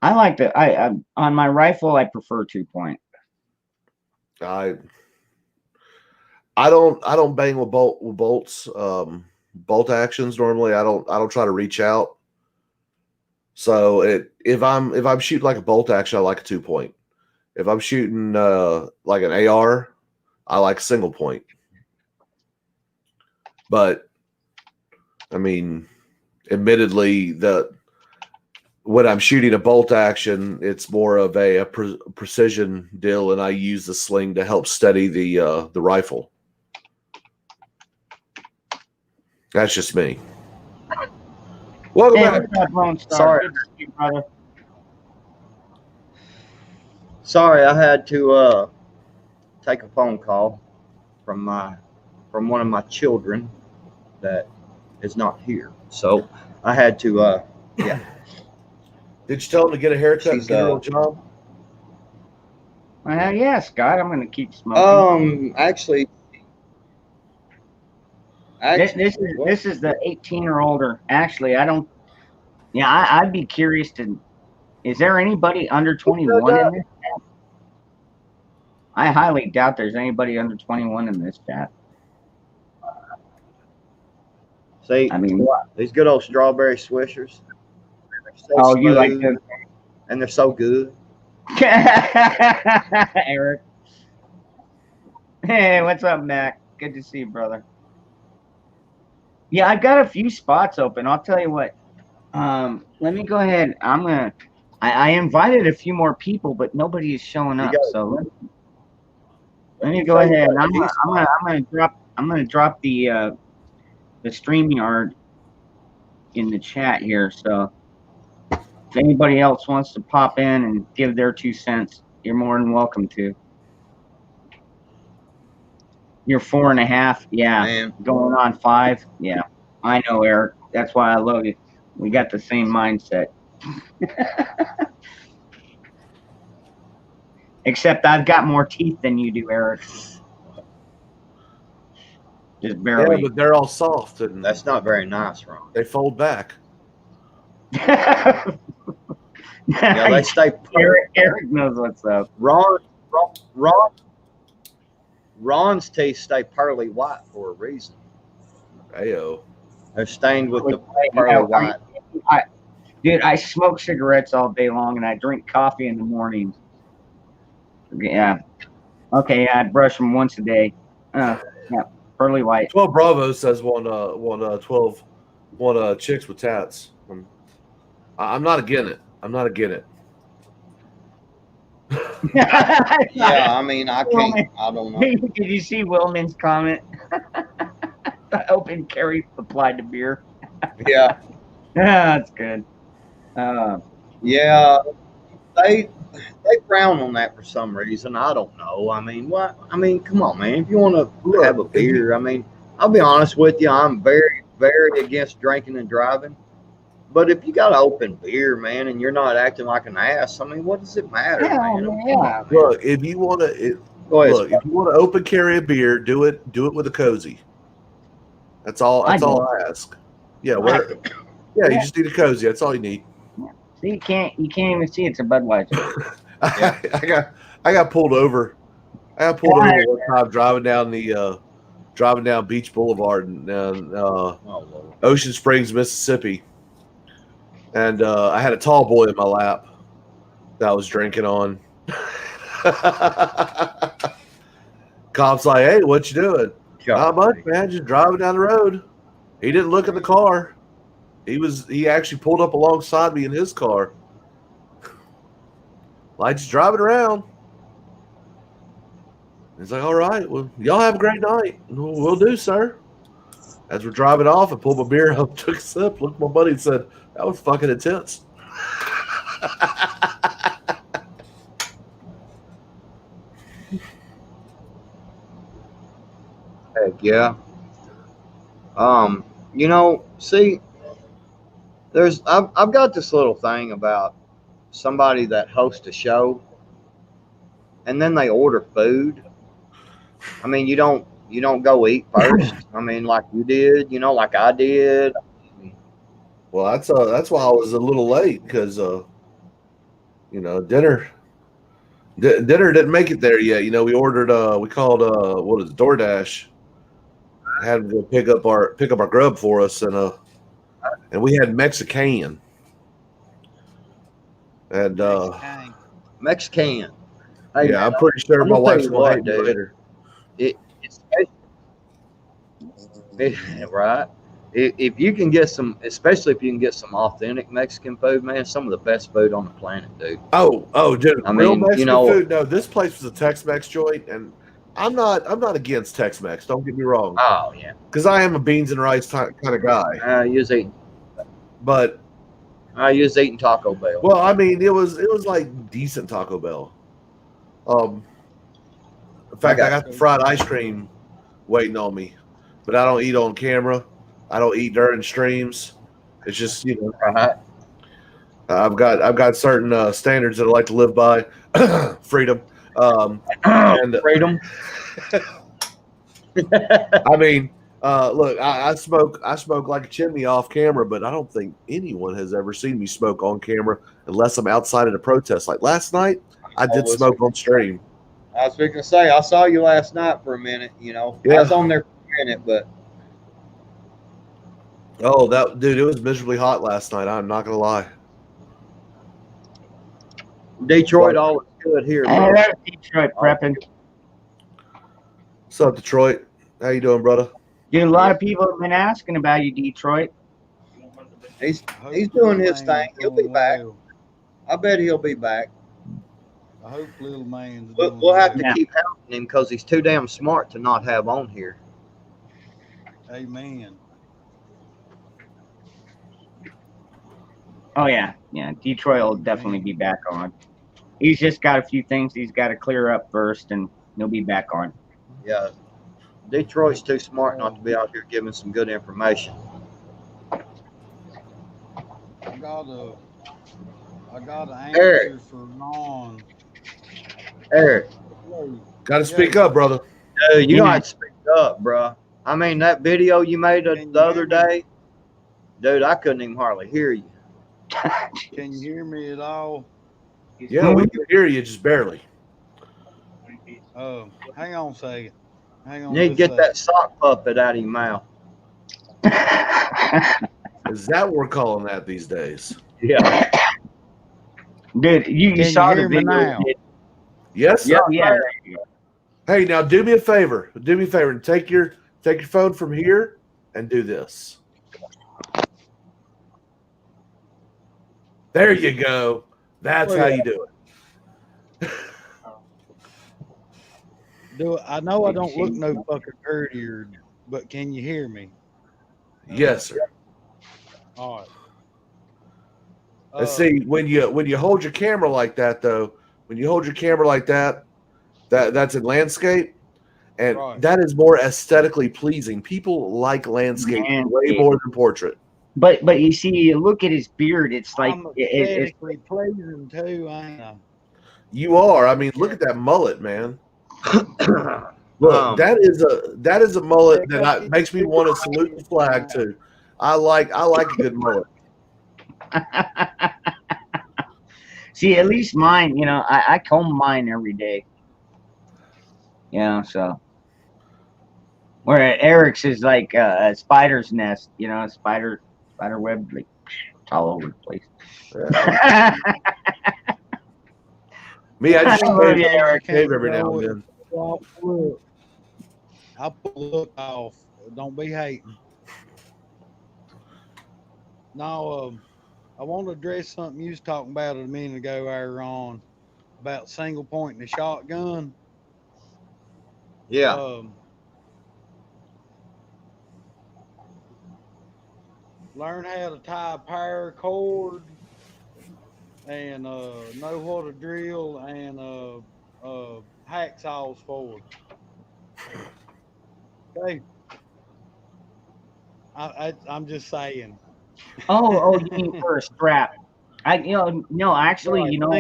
I like that. I on my rifle, I prefer 2 point. I don't bang with bolts. Bolt actions normally. I don't try to reach out. So if I'm shooting like a bolt action, I like a 2 point. If I'm shooting like an AR, I like single point. But I mean, admittedly, when I'm shooting a bolt action, it's more of a precision deal, and I use the sling to help steady the rifle. That's just me. Welcome back. What's up, Lone Star? Sorry. Good to see you, brother. Sorry, I had to take a phone call from one of my children that is not here. So I had to yeah. Did you tell him to get a haircut and get a real job? Yeah, Scott, I'm going to keep smoking. Actually, This is the 18 or older. Actually, I don't. Yeah, I'd be curious to. Is there anybody under 21 in this chat? I highly doubt there's anybody under 21 in this chat. see, I mean, these good old strawberry swishers. So oh, you like smooth, them, and they're so good. Eric? Hey, what's up, Mac? Good to see you, brother. Yeah, I've got a few spots open. I'll tell you what. Let me go ahead. I invited a few more people, but nobody is showing up. So let me go ahead. I'm gonna drop the StreamYard in the chat here. So if anybody else wants to pop in and give their 2 cents, you're more than welcome to. You're 4.5, yeah. Man. Going on 5, yeah. I know, Eric. That's why I love you. We got the same mindset. Except I've got more teeth than you do, Eric. Just barely. Yeah, but they're all soft and That's not very nice, Ron. they fold back. Yeah, they stay. Eric knows what's up. Ron's teeth stay pearly white for a reason. Ayo. They're stained with the You pearly know, white. Dude, I smoke cigarettes all day long and I drink coffee in the mornings. Yeah. Okay, I brush them once a day. Yeah, pearly white. 12 Bravo says one 12 chicks with tats. I'm not against it. I'm not against it. Yeah, I mean, I can't. I don't know. Did you see Willman's comment? The open carry applied to beer. Yeah, That's good. yeah. They frown on that for some reason. I don't know. I mean, what? I mean, come on, man. If you want to have a beer, I mean, I'll be honest with you. I'm very, very against drinking and driving. But if you got an open beer, man, and you're not acting like an ass, I mean, what does it matter, Yeah, man? man, Come yeah. on, man. Look, if you want to, Go ahead, look, if you want to open carry a beer, do it with a cozy. That's all. That's all I ask. Yeah, you just need a cozy. That's all you need. See, you can't even see it's a Budweiser. I got pulled over. I got pulled over one time driving down Beach Boulevard in Ocean Springs, Mississippi, and I had a tall boy in my lap that I was drinking on. Cop's like, "Hey, what you doing?" Not much, man. Just driving down the road. He didn't look at the car. He actually pulled up alongside me in his car. Like, just driving around. He's like, "All right, well, y'all have a great night." "We'll do, sir." As we're driving off, I pulled my beer up, took a sip, looked at my buddy and said, "That was fucking intense." Heck yeah. You know, see, I've got this little thing about somebody that hosts a show and then they order food. I mean, you don't go eat first. I mean, like you did, like I did. Well, that's why I was a little late because dinner didn't make it there yet. We ordered we called what is it, DoorDash. Had them go pick up our grub for us, and we had Mexican. And Mexican. Hey, yeah, I'm pretty sure my wife's gonna hate me later. Right. If you can get some, especially if you can get some authentic Mexican food, man, some of the best food on the planet, dude. Oh, dude, I real mean, Mexican food. No, this place was a Tex-Mex joint, and I'm not against Tex-Mex. Don't get me wrong. Oh yeah, because I am a beans and rice kind of guy. You was eating, but you was eating Taco Bell. Well, I mean, it was like decent Taco Bell. In fact, I got the fried ice cream waiting on me, but I don't eat on camera. I don't eat during streams. It's just I've got certain standards that I like to live by. Freedom. And freedom. I mean, look, I smoke like a chimney off camera, but I don't think anyone has ever seen me smoke on camera unless I'm outside at a protest. Like last night, I did smoke on stream. I was going to say, I saw you last night for a minute. Yeah. I was on there for a minute, but that dude, it was miserably hot last night. I'm not gonna lie. Detroit always good here. Detroit prepping. What's up, Detroit? How you doing, brother? Dude, a lot of people have been asking about you, Detroit. He's doing his thing. He'll be back. I bet he'll be back. I hope little man's. We'll have to keep helping him because he's too damn smart to not have on here. Amen. Oh yeah. Detroit will definitely be back on. He's just got a few things he's got to clear up first, and he'll be back on. Yeah, Detroit's too smart not to be out here giving some good information. I got an answer Eric. for Ron. Eric, got to speak up, brother. Dude, you got to speak up, bro. I mean, that video you made the other day, dude, I couldn't even hardly hear you. Can you hear me at all? Yeah, we can hear you, just barely. Hang on a second. Hang on. You need to get that sock puppet out of your mouth. Is that what we're calling that these days? Yeah. Dude, you saw the video. Now? Yes. Yeah. Hey, now do me a favor. Do me a favor and take your phone from here and do this. There you go. That's Oh, how yeah. you do it. I know I Did you don't see look me? no fucking prettier, but can you hear me? Yes, sir. All right. And see, when you hold your camera like that, though, when you hold your camera like that, that's in landscape, and Right. that is more aesthetically pleasing. People like landscape way Landscape. more than portrait. But you see, you look at his beard. It's like I'm it's aesthetically pleasing too, ain't I? You are. I mean, look at that mullet, man. Look, Um, that is a mullet that makes me want to salute the flag too. I like a good mullet. see, at least mine. You know, I comb mine every day. You know, so where Eric's is like a spider's nest. You know, a spider web. Like it's all over the place. Yeah. Me, I just I love you, Eric. shave every now and then. I'll pull the look off. Don't be hating. No, I want to address something you was talking about a minute ago, Aaron, about single point in the shotgun. yeah. Learn how to tie a paracord and know what to drill and hacksaws for. Okay. I'm just saying. Oh, you mean for a strap? No, actually, Right. you know,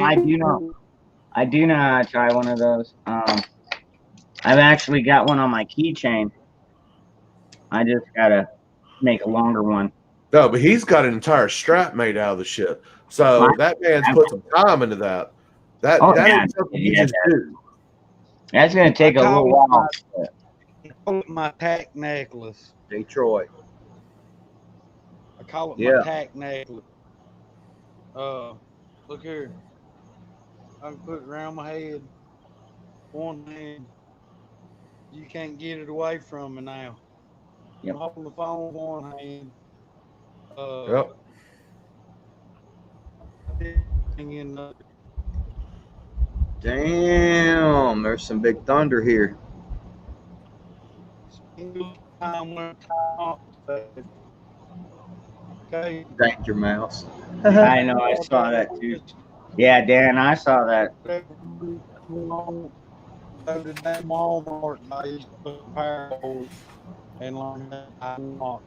I do know how to tie one of those. I've actually got one on my keychain. I just gotta make a longer one. No, but he's got an entire strap made out of the shit. So that man's put some time into that. That yeah, ain't something you yeah, just do. that's gonna take a little while. I call it my tack necklace. Detroit. I call it Yeah. my tack necklace. Look here. I can put it around my head. One hand. You can't get it away from me now. Yep. I'm holding the phone with one hand. Yep. In the Damn, there's some big thunder here. time when okay. Danger Mouse. I know, I saw that too. Yeah, Dan, I saw that. Go to that Walmart and I used to put power holes and learn how to knock.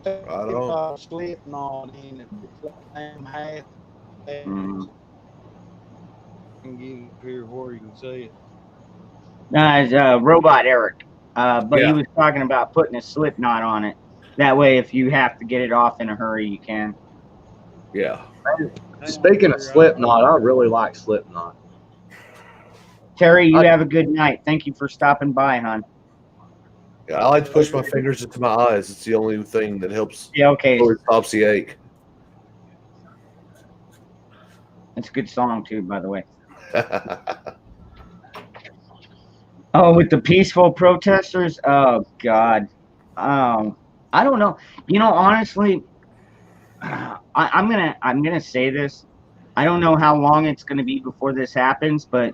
Right on. Slip knot in it. It's like damn half. Mm. Can get it here where you can see it. It's Robot Eric. But he Yeah. was talking about putting a slip knot on it. That way, if you have to get it off in a hurry, you can. Yeah. Speaking of Slipknot, I really like Slipknot. Terry, you have a good night. Thank you for stopping by, hon. Yeah, I like to push my fingers into my eyes. It's the only thing that helps Yeah, okay. or stops the ache. That's a good song too, by the way. Oh, with the peaceful protesters? Oh God. I don't know. You know, honestly, I'm gonna say this. I don't know how long it's gonna be before this happens, but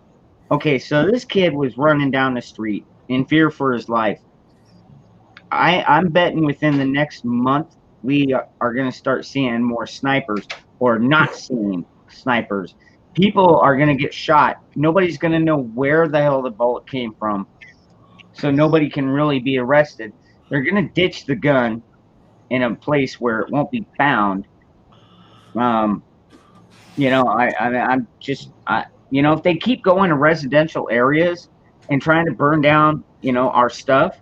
okay, so this kid was running down the street in fear for his life. I'm betting within the next month we are gonna start seeing more snipers or not seeing snipers. People are gonna get shot. Nobody's gonna know where the hell the bullet came from, so nobody can really be arrested. They're gonna ditch the gun in a place where it won't be found. You know, I'm just, you know, if they keep going to residential areas and trying to burn down, you know, our stuff,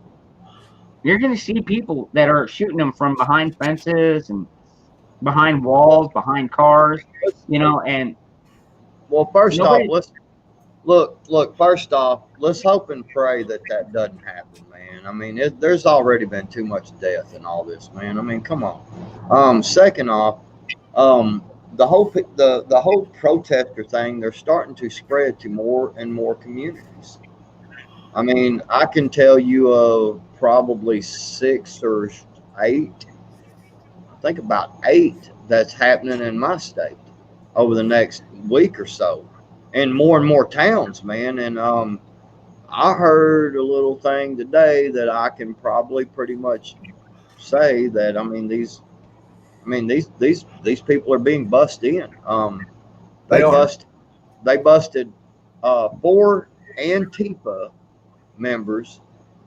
you're going to see people that are shooting them from behind fences and behind walls, behind cars, you know, and Well, first nobody, off, let's look. First off, let's hope and pray that that doesn't happen, man. I mean, there's already been too much death in all this, man. I mean, come on. Second off, the whole protester thing, they're starting to spread to more and more communities. I mean, I can tell you of probably 6 or 8 think about 8 that's happening in my state over the next week or so, and more towns, man. And I heard a little thing today that I can probably pretty much say that these people are being busted in. They They are. busted 4 Antifa members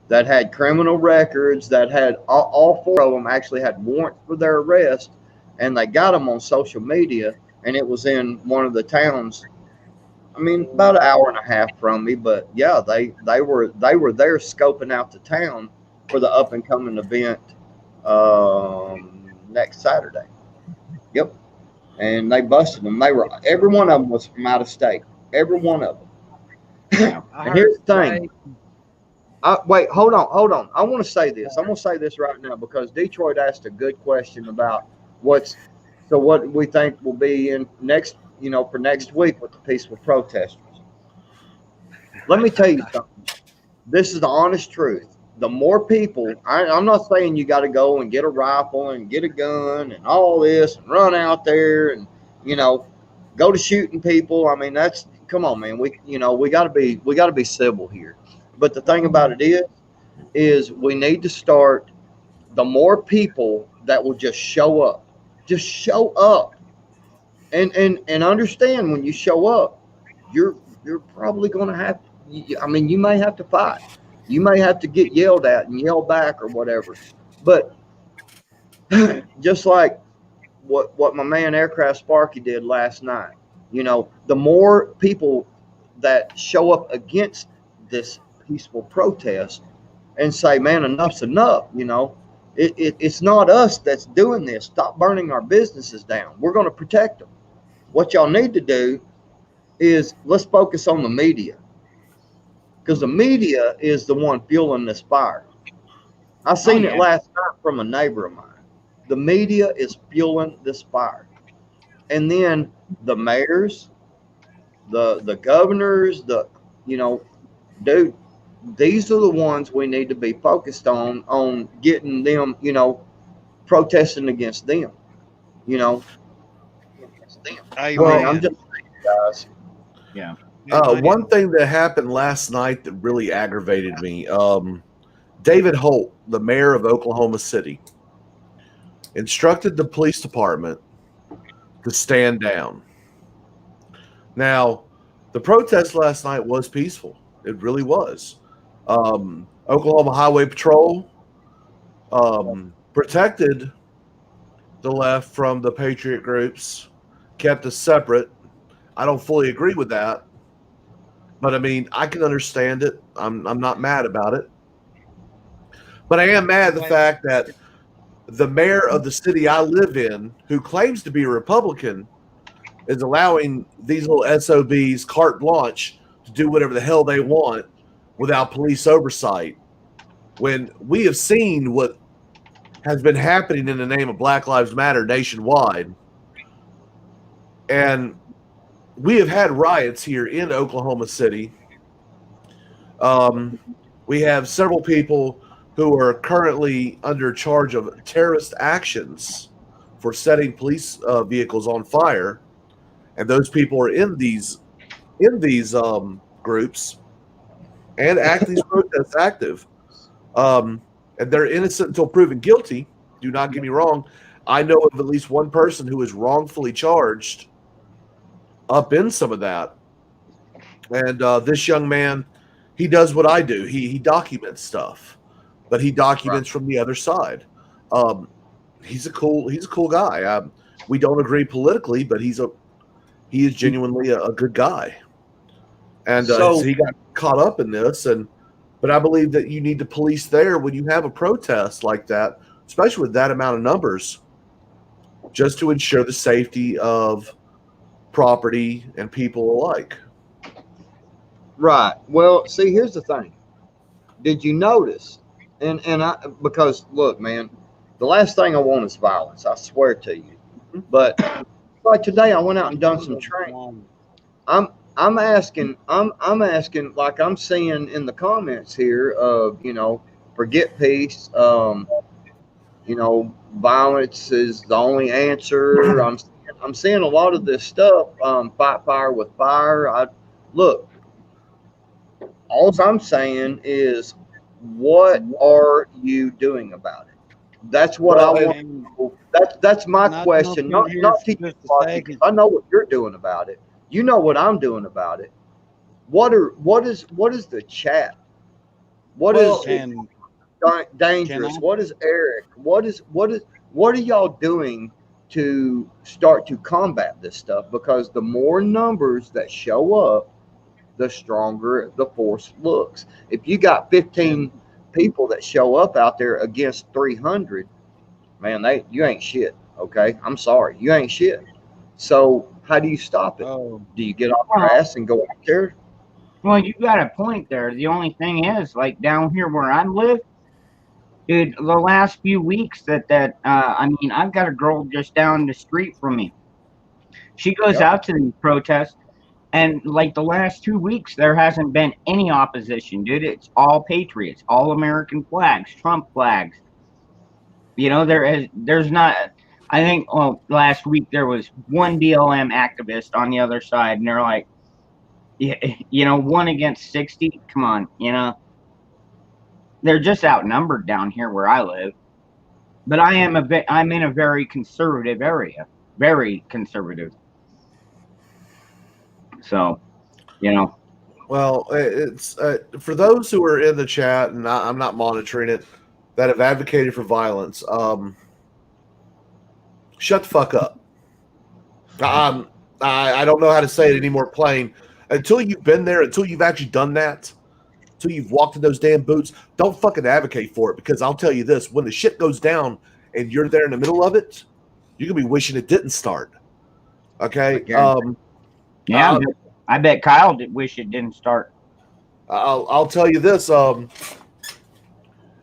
that had criminal records, that had all 4 of them actually had warrants for their arrest, and they got them on social media, and it was in one of the towns. I mean, about an hour and a half from me, but yeah, they were there scoping out the town for the up and coming event next Saturday. Yep, and they busted them. Every one of them was from out of state. Every one of them. Yeah. And here's the thing. Wait, hold on. I want to say this. I'm going to say this right now because Detroit asked a good question about what we think will be in next, for next week with the peaceful protesters. Let me tell you something. This is the honest truth. The more people, I'm not saying you got to go and get a rifle and get a gun and all this and run out there and, go to shooting people. I mean, come on, man. We got to be civil here. But the thing about it is we need to start. The more people that will just show up, and understand when you show up, you're probably going to have. You may have to fight. You may have to get yelled at and yell back or whatever. But just like what my man Aircraft Sparky did last night, the more people that show up against this peaceful protest and say, man, enough's enough. It's not us that's doing this. Stop burning our businesses down. We're going to protect them. What y'all need to do is let's focus on the media, because the media is the one fueling this fire. I seen it last night from a neighbor of mine. The media is fueling this fire. And then the mayors, the governors, dude, these are the ones we need to be focused on getting them, protesting against them, Amen. Well, I'm just saying, guys. Yeah. One thing that happened last night that really aggravated me, David Holt, the mayor of Oklahoma City, instructed the police department to stand down. Now, the protest last night was peaceful. It really was. Oklahoma Highway Patrol protected the left from the patriot groups, kept us separate. I don't fully agree with that, but I mean, I can understand it. I'm not mad about it, but I am mad at the fact that the mayor of the city I live in, who claims to be a Republican, is allowing these little SOBs carte blanche to do whatever the hell they want without police oversight, when we have seen what has been happening in the name of Black Lives Matter nationwide. And we have had riots here in Oklahoma City. We have several people who are currently under charge of terrorist actions for setting police vehicles on fire. And those people are in these groups and these protests active. And they're innocent until proven guilty. Do not get me wrong. I know of at least one person who is wrongfully charged up in some of that. And this young man, he does what I do. He documents stuff, but he documents from the other side. He's a cool guy. We don't agree politically, but he is genuinely a good guy. And so he got caught up in this. But I believe that you need to police there when you have a protest like that, especially with that amount of numbers, just to ensure the safety of property and people alike. Right. Well, see, here's the thing. Did you notice? Because look, man, the last thing I want is violence. I swear to you. But like today, I went out and done some training. I'm asking, like I'm seeing in the comments here of, forget peace, violence is the only answer. I'm seeing a lot of this stuff. Fight fire with fire. Look. All I'm saying is, what are you doing about it? That's what I Well, want. And That's my can I jump question. in Not here not for to you, just a Clark, because second? I know what you're doing about it. You know what I'm doing about it. What is the chat? What Well, is Can dangerous? I? What is Eric? What are y'all doing to start to combat this stuff? Because the more numbers that show up, the stronger the force looks. If you got 15 And people that show up out there against 300, man, you ain't shit. Okay, I'm sorry, you ain't shit. So how do you stop it? oh, Do you get off your Well, ass and go out there? well, you got a point there. The only thing is, like down here where I live, dude, the last few weeks I mean, I've got a girl just down the street from me. She goes Yep. out to these protests, and like the last 2 weeks, there hasn't been any opposition, dude. It's all patriots, all American flags, Trump flags. There's not. I think, well, last week there was one BLM activist on the other side, and they're like, yeah, 1 against 60. Come on, they're just outnumbered down here where I live. But I'm in a very conservative area, very conservative. So, you know, well, it's for those who are in the chat, and I'm not monitoring it, that have advocated for violence. Shut the fuck up. I don't know how to say it any more plain. Until you've been there, until you've actually done that, until you've walked in those damn boots, don't fucking advocate for it. Because I'll tell you this: when the shit goes down and you're there in the middle of it, you're gonna be wishing it didn't start. Okay. Again. yeah, Uh, I bet Kyle did wish it didn't start. I'll tell you this. And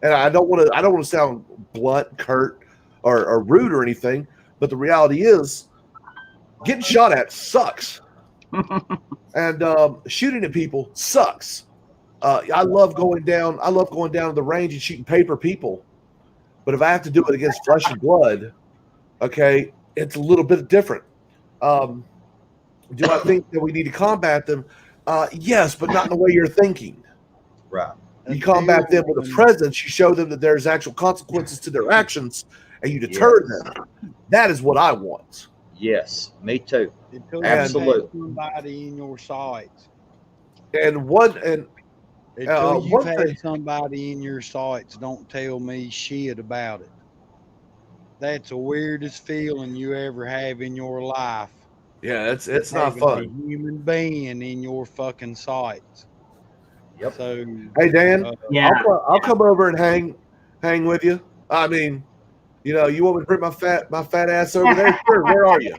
I don't want to sound blunt, curt, or rude or anything, but the reality is, getting shot at sucks, and shooting at people sucks. I love going down. I love going down to the range and shooting paper people, but if I have to do it against flesh and blood, okay, it's a little bit different. Do I think that we need to combat them? Yes, but not in the way you're thinking. Right. You combat them with a presence. You show them that there's actual consequences to their actions, and you deter them. That is what I want. Yes, me too. Until Absolutely. you have somebody in your sights. And Until you've one had thing, somebody in your sights, don't tell me shit about it. That's the weirdest feeling you ever have in your life. yeah, it's not Having fun. a human being in your fucking sights. Yep. So Hey Dan, Yeah, I'll come over and hang with you. I mean, you want me to bring my fat ass over there? Sure. Where are you?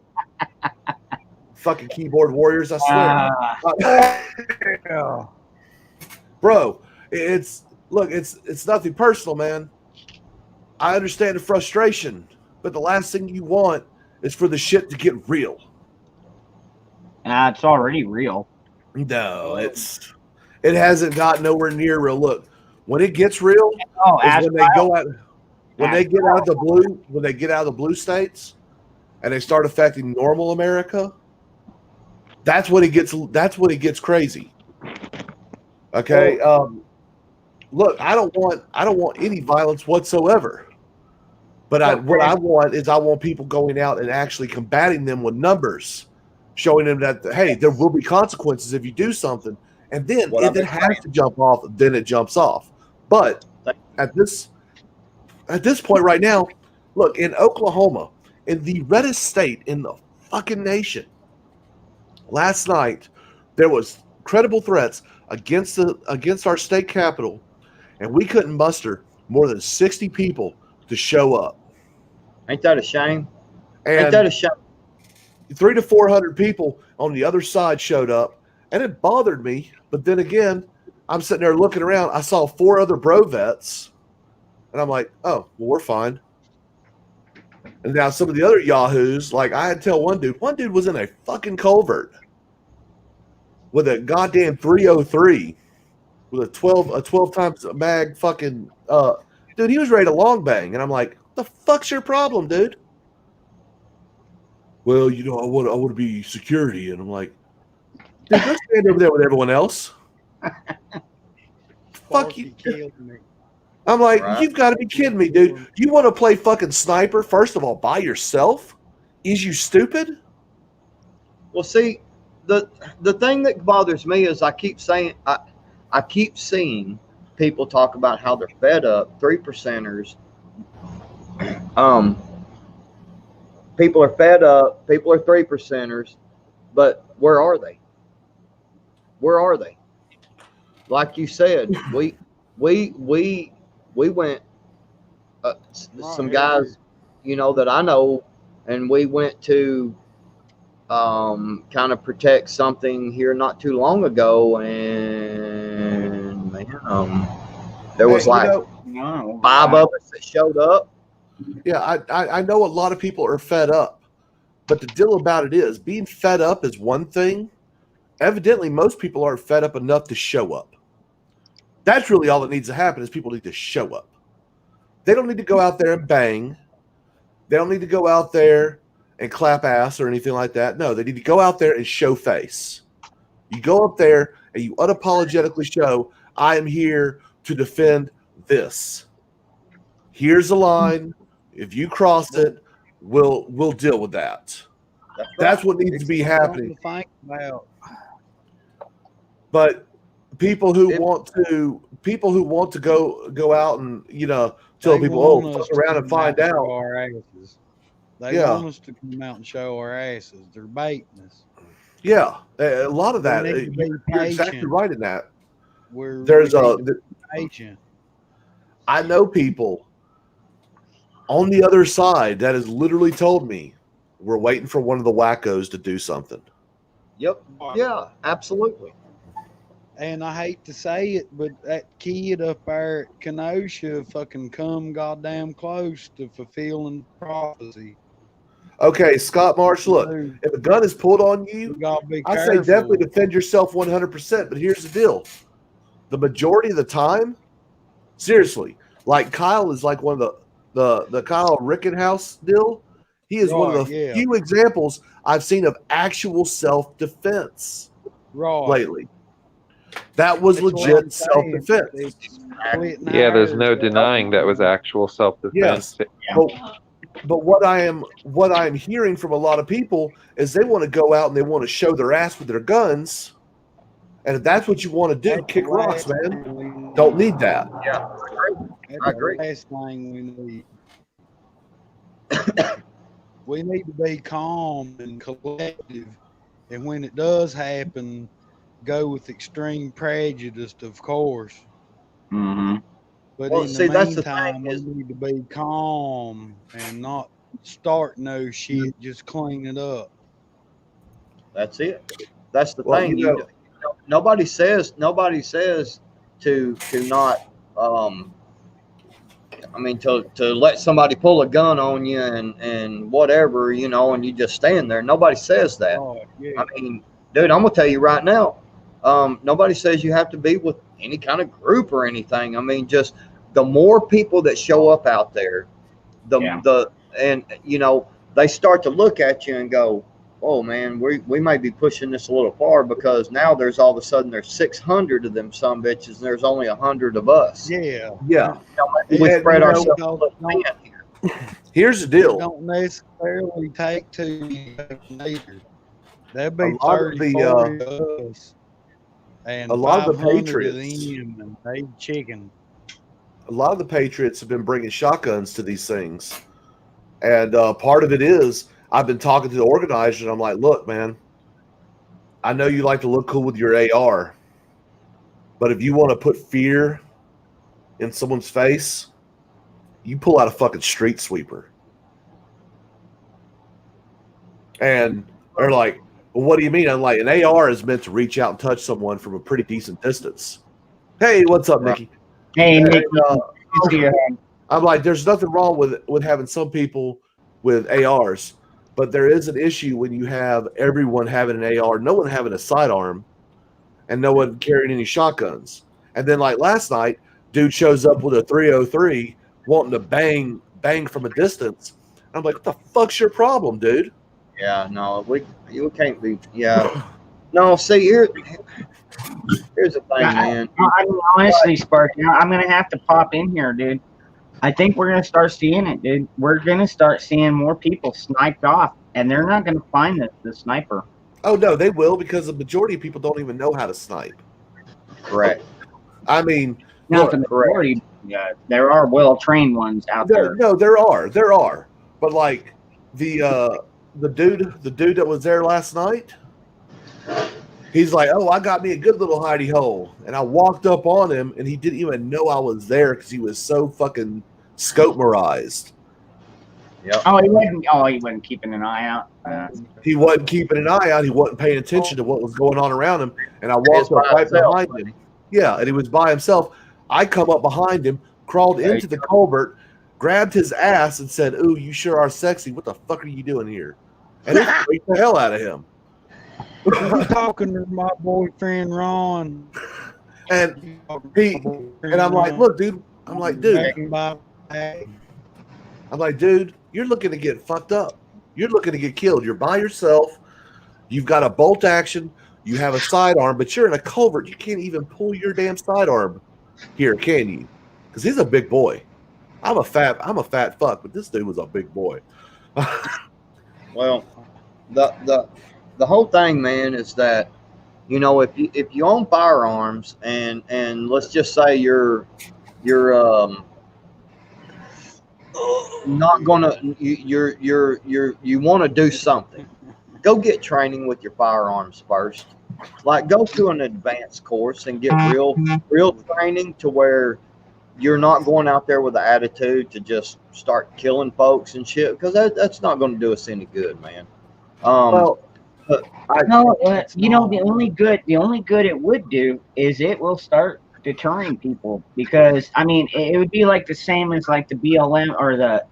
Fucking keyboard warriors, I swear. yeah. Bro, it's nothing personal, man. I understand the frustration, but the last thing you want is for the shit to get real. it's already real. No, it hasn't got nowhere near real. Look, when it gets real Oh, is when they Kyle. go out when they get out of the blue states and they start affecting normal America. That's when it gets crazy. Okay. Look, I don't want any violence whatsoever. But what I want people going out and actually combating them with numbers, showing them that, hey, there will be consequences if you do something. And then if it has to jump off, then it jumps off. But at this point right now, look, in Oklahoma, in the reddest state in the fucking nation, last night there was credible threats against our state capitol, and we couldn't muster more than 60 people to show up. Ain't that a shame? And Ain't that a shame? 300 to 400 people on the other side showed up, and it bothered me. But then again, I'm sitting there looking around. I saw 4 other bro vets, and I'm like, oh, well, we're fine. And now some of the other yahoos, like I had to tell one dude was in a fucking culvert with a goddamn 303 with a 12 times mag fucking dude, he was ready to long bang. And I'm like, The fuck's your problem, dude? Well, I want to be security, and I'm like, dude, go stand over there with everyone else. Fuck you. Killed me. I'm like, Right. you've got to be kidding me, dude. You want to play fucking sniper, first of all, by yourself? Is you stupid? Well, see, the thing that bothers me is I keep seeing people talk about how they're fed up, 3%ers. People are fed up, people are 3%ers, but where are they? Where are they? Like you said, we went some guys, that I know, and we went to kind of protect something here not too long ago, and man, there was No. 5 of us that showed up. Yeah, I know a lot of people are fed up, but the deal about it is being fed up is one thing. Evidently, most people aren't fed up enough to show up. That's really all that needs to happen is people need to show up. They don't need to go out there and bang. They don't need to go out there and clap ass or anything like that. No, they need to go out there and show face. You go up there and you unapologetically show, I am here to defend this. Here's a line. If you cross it, we'll deal with that. That's what needs to be happening. Think about. But people who want to go out and tell people, fuck around and find out. Our asses. They Yeah. want us to come out and show our asses. They're baiting us. Yeah, a lot of that. We need to be You're exactly patient. right in that. There's patient. I know people on the other side that has literally told me we're waiting for one of the wackos to do something. Yep. Yeah, absolutely. And I hate to say it, but that kid up there at Kenosha fucking come goddamn close to fulfilling prophecy. Okay, Scott Marsh, look, Dude, if a gun is pulled on you you, gotta be I careful. say definitely defend yourself 100%. But here's the deal: the majority of the time, seriously, like Kyle is like one of the Kyle Rickenhouse deal. He is one of the few examples I've seen of actual self-defense lately. That was legit self-defense. Yeah, there's no denying that was actual self-defense. Yes. But what I am hearing from a lot of people is they want to go out and they want to show their ass with their guns. And if that's what you want to do, kick rocks, man. Don't need that. Yeah, I agree. That's the last thing we need. We need to be calm and collective. And when it does happen, go with extreme prejudice, of course. Mm-hmm. But Well, in see, the that's the meantime, thing is- we need to be calm and not start no shit, just clean it up. That's it. That's the Well, thing. Nobody says to not to let somebody pull a gun on you and whatever, and you just stand there. Nobody says that. Oh, yeah. I mean, dude, I'm gonna tell you right now, nobody says you have to be with any kind of group or anything. I mean, just the more people that show up out there, they start to look at you and go, oh man, we might be pushing this a little far, because now there's all of a sudden there's 600 of them bitches and there's only 100 of us. Yeah. Yeah. We And, spread you know, ourselves a little thin here. Here's the It deal. don't necessarily take two either. There'd be A lot of 30, the, 40 of us. And a lot of the 500 Patriots- them, and they chicken. A lot of the Patriots have been bringing shotguns to these things. And part of it is I've been talking to the organizers, and I'm like, look, man, I know you like to look cool with your AR, but if you want to put fear in someone's face, you pull out a fucking street sweeper. And they're like, well, what do you mean? I'm like, an AR is meant to reach out and touch someone from a pretty decent distance. Hey, what's up, Nikki? Hey, And, Nick. Good to see you. I'm like, there's nothing wrong with having some people with ARs, but there is an issue when you have everyone having an AR, no one having a sidearm, and no one carrying any shotguns. And then, like last night, dude shows up with a 303 wanting to bang bang from a distance. I'm like, what the fuck's your problem, dude? Yeah, no, you can't be. Yeah, no. See, here's the thing, man. I mean, honestly, Sparky, I'm gonna have to pop in here, dude. I think we're gonna start seeing it, dude. We're gonna start seeing more people sniped off, and they're not gonna find the sniper. Oh no, they will, because the majority of people don't even know how to snipe. Correct. I mean, Not the majority. Yeah, there are well trained ones out there. no, there are, but like the dude that was there last night, he's like, oh, I got me a good little hidey hole, and I walked up on him, and he didn't even know I was there because he was so fucking scope-merized. Yep. Oh, he wasn't keeping an eye out. He wasn't keeping an eye out. He wasn't paying attention to what was going on around him, and I walked up right behind him. Yeah, and he was by himself. I come up behind him, crawled into the culvert, grabbed his ass, and said, "Ooh, you sure are sexy. What the fuck are you doing here?" And it freaked the hell out of him. I'm talking to my boyfriend Ron. And I'm like, look, dude. I'm like, dude, you're looking to get fucked up. You're looking to get killed. You're by yourself. You've got a bolt action. You have a sidearm, but you're in a culvert. You can't even pull your damn sidearm here, can you? Because he's a big boy. I'm a fat fuck, but this dude was a big boy. Well, the whole thing, man, is that, you know, if you own firearms and let's just say you're not gonna you want to do something, go get training with your firearms first. Like, go to an advanced course and get real training to where you're not going out there with an attitude to just start killing folks and shit, because that's not going to do us any good, man. You know, the only good it would do is it will start deterring people, because I mean it would be like the same as like the BLM or the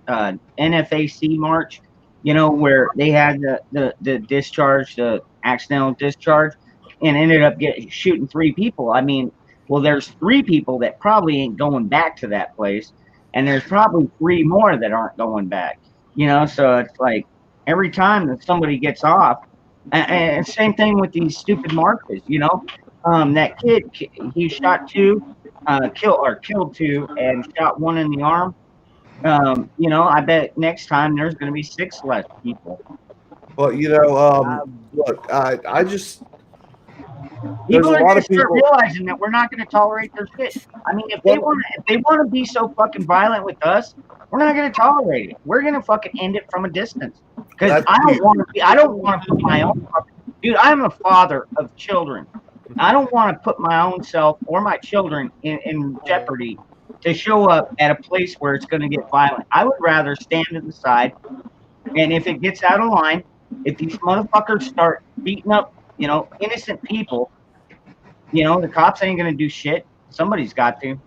NFAC march, you know, where they had the discharge, the accidental discharge, and ended up shooting 3 people. I mean, well, there's 3 people that probably ain't going back to that place, and there's probably 3 more that aren't going back, you know. So it's like every time that somebody gets off, and same thing with these stupid marches, you know. That kid, he shot 2, killed 2, and shot 1 in the arm. You know, I bet next time there's going to be 6 less people. Well, you know, look, I just People are going to start realizing that we're not going to tolerate their shit. I mean, if they want to be so fucking violent with us, we're not going to tolerate it. We're going to fucking end it from a distance. Because I don't want to put my own, dude, I'm a father of children. I don't want to put my own self or my children in jeopardy to show up at a place where it's going to get violent. I would rather stand to the side, and if it gets out of line, if these motherfuckers start beating up, you know, innocent people, you know, the cops ain't going to do shit. Somebody's got to.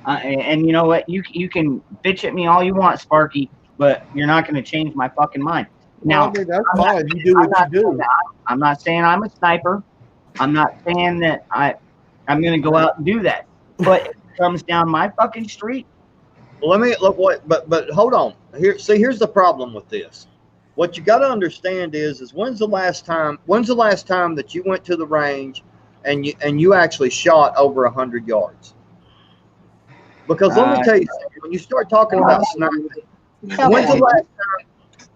And you know what? You can bitch at me all you want, Sparky, but you're not going to change my fucking mind. Now, well, that's fine. You do what you do. I'm not saying I'm a sniper. I'm not saying that I'm going to go out and do that. But if it comes down my fucking street. Let me look but hold on. Here's the problem with this. What you got to understand is when's the last time that you went to the range and you actually shot over 100 yards? Because let me tell you something, when you start talking about sniping,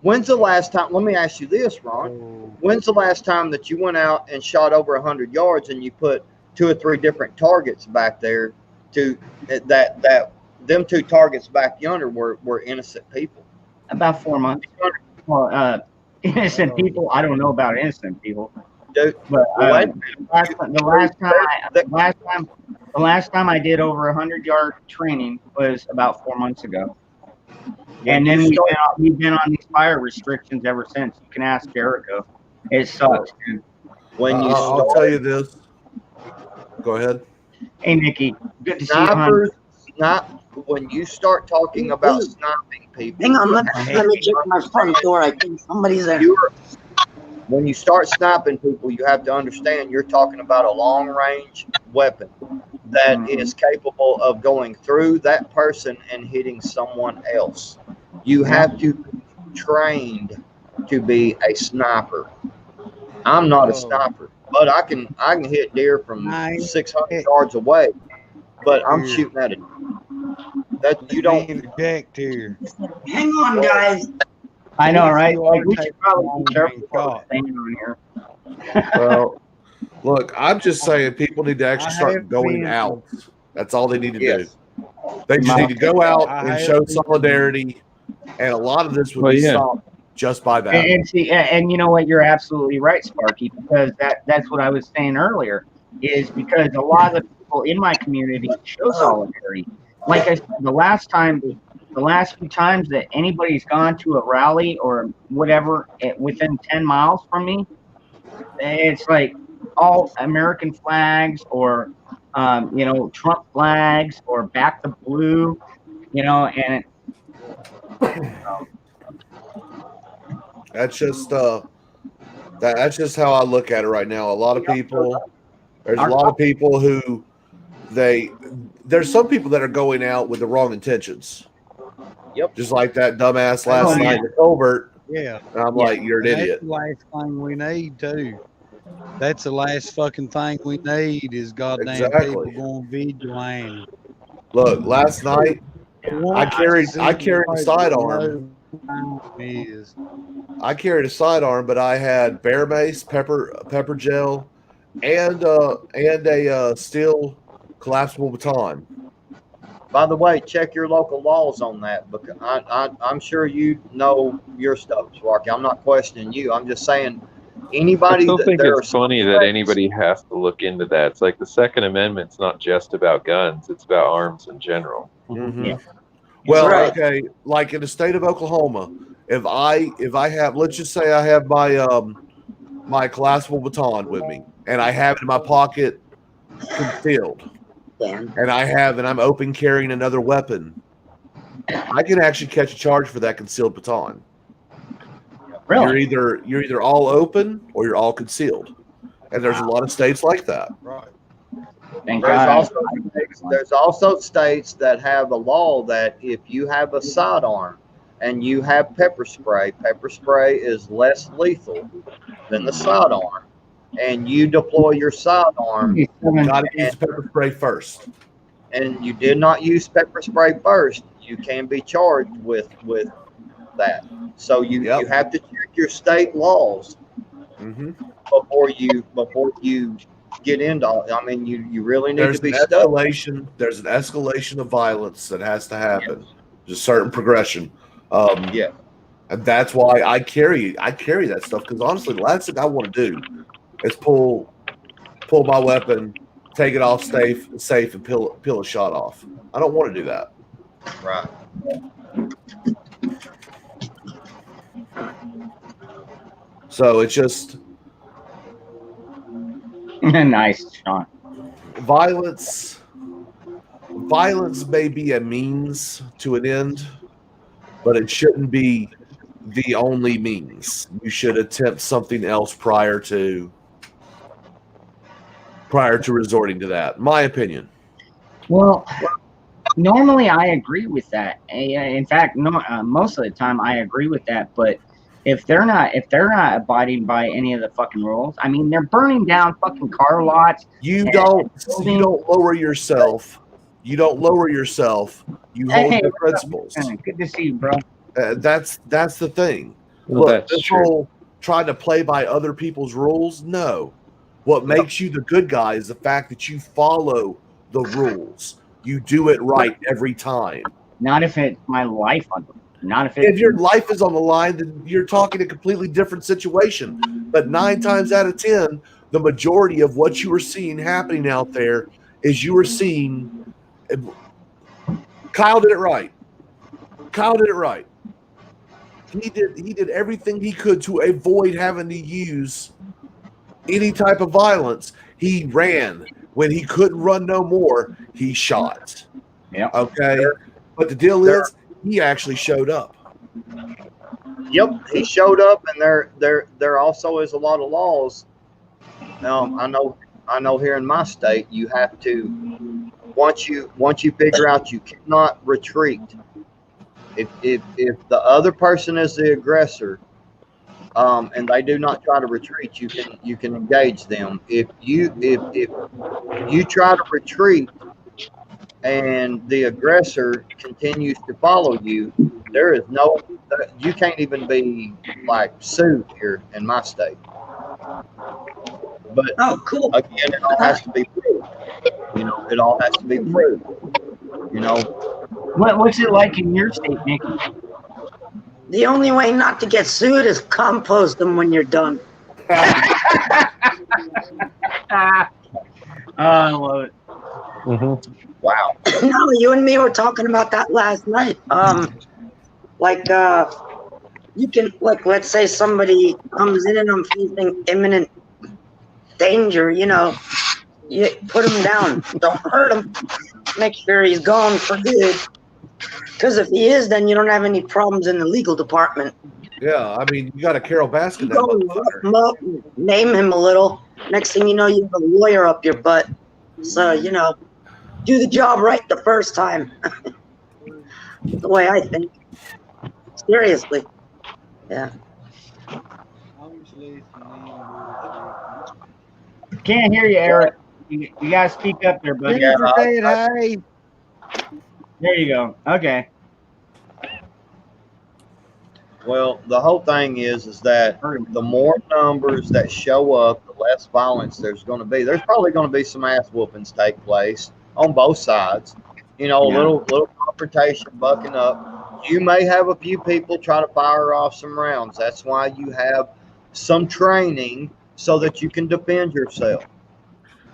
when's the last time, let me ask you this, Ron. When's the last time that you went out and shot over 100 yards and you put 2 or 3 different targets back there to that them 2 targets back yonder were innocent people? About 4 months. Well, innocent people, I don't know about innocent people. Dude, but the last time I did over 100-yard training was about 4 months ago. And then we've been on these fire restrictions ever since. You can ask Jericho. It sucks, dude. I'll tell you this. Go ahead. Hey, Nikki. Good to see you, hon. When you start talking about sniping people. Hang on, let me check my front door. I think somebody's there. When you start sniping people, you have to understand you're talking about a long-range weapon that is capable of going through that person and hitting someone else. You have to be trained to be a sniper. I'm not a sniper, but I can hit deer from 600 yards away. But I'm shooting at it. That you don't interject here. Hang on, guys. I know, right? You Like, are we should taking probably long be careful range what shot. we're saying on here. Well, look, I'm just saying people need to actually I start have going been- out. That's all they need to Yes. do. They just need to go out and show solidarity, and a lot of this would Well, be yeah. stopped just by that. And see, and you know what? You're absolutely right, Sparky, because that's what I was saying earlier. Is because a lot of the people in my community show solidarity. Like I said, the last few times that anybody's gone to a rally or whatever within 10 miles from me, it's like all American flags or Trump flags or back the blue, and That's just that's just how I look at it right now. A lot of people, there's a lot of people who there's some people that are going out with the wrong intentions. Yep. Just like that dumbass last Oh, night yeah. in Colbert. Yeah. And I'm like, you're an And idiot. That's the last thing we need too. That's the last fucking thing we need is goddamn Exactly. people going vigilante. Look, last night I carried a sidearm. Is. I carried a sidearm, but I had bear mace, pepper gel, and a steel collapsible baton. By the way, check your local laws on that, because I'm sure you know your stuff, Sparky. I'm not questioning you. I'm just saying I anybody still that think there it's are funny that anybody has to look into that. It's like the Second Amendment's not just about guns; it's about arms in general. Mm-hmm. Yeah. Well, Right. okay, like in the state of Oklahoma, if I have, let's just say I have my collapsible baton with me, and I have it in my pocket concealed, Dan. and I'm open carrying another weapon, I can actually catch a charge for that concealed baton. really, You're either all open or you're all concealed, and there's a lot of states like that. Right. thank There's God. also states that have a law that if you have a sidearm and you have pepper spray is less lethal than the sidearm, and you deploy your sidearm Got to use the pepper spray first. and you did not use pepper spray first, you can be charged with that. So you have to check your state laws Mm-hmm. before you get into. I mean, you really need There's to be an stuck. escalation. There's an escalation of violence that has to happen. There's a certain progression. Yeah. And that's why I carry that stuff, because honestly, the last thing I want to do is pull my weapon, take it off safe, and peel a shot off. I don't want to do that. Right. So it's just Nice, Sean. violence. Violence may be a means to an end, but it shouldn't be the only means. You should attempt something else prior to resorting to that. My opinion. Well, normally I agree with that. In fact, most of the time I agree with that. But if they're not abiding by any of the fucking rules, I mean, they're burning down fucking car lots. You don't lower yourself. You don't lower yourself. You hold Hey, your principles. Good to see you, bro. That's the thing. Well, Look, that's this true. whole trying to play by other people's rules, no. What makes you the good guy is the fact that you follow the rules. You do it right every time. Not if it's my life on them. Not if If it's your life is on the line, then you're talking a completely different situation. But 9 times out of 10, the majority of what you are seeing happening out there is you are seeing. Kyle did it right. Kyle did it right. He did everything he could to avoid having to use any type of violence. He ran. When he couldn't run no more, he shot. Yeah. Okay. But the deal is, he actually showed up. Yep, he showed up, and there also is a lot of laws. Now I know here in my state you have to once you figure out you cannot retreat If the other person is the aggressor, and they do not try to retreat, you can engage them. If you try to retreat and the aggressor continues to follow you, there is no, you can't even be like sued here in my state. But Oh, cool. again, it all has to be proved. You know, it all has to be proved. You know, What's it like in your state, Nick? The only way not to get sued is compost them when you're done. I love it. Mm-hmm. wow. No, you and me were talking about that last night. You can, like, let's say somebody comes in and I'm facing imminent danger, you know, you put him down. Don't hurt him. Make sure he's gone for good. Because if he is, then you don't have any problems in the legal department. Yeah, I mean, you got a Carol Baskin. You go and rough him up, name him a little. Next thing you know, you have a lawyer up your butt. So, you know, do the job right the first time. The way I think. Seriously. Yeah. Can't hear you, Eric. You gotta speak up there, buddy. Yeah, Hey, There you go. Okay. Well, the whole thing is that the more numbers that show up, the less violence there's going to be. There's probably going to be some ass whoopings take place on both sides. You know, Yeah. a little confrontation, bucking up. You may have a few people try to fire off some rounds. That's why you have some training so that you can defend yourself.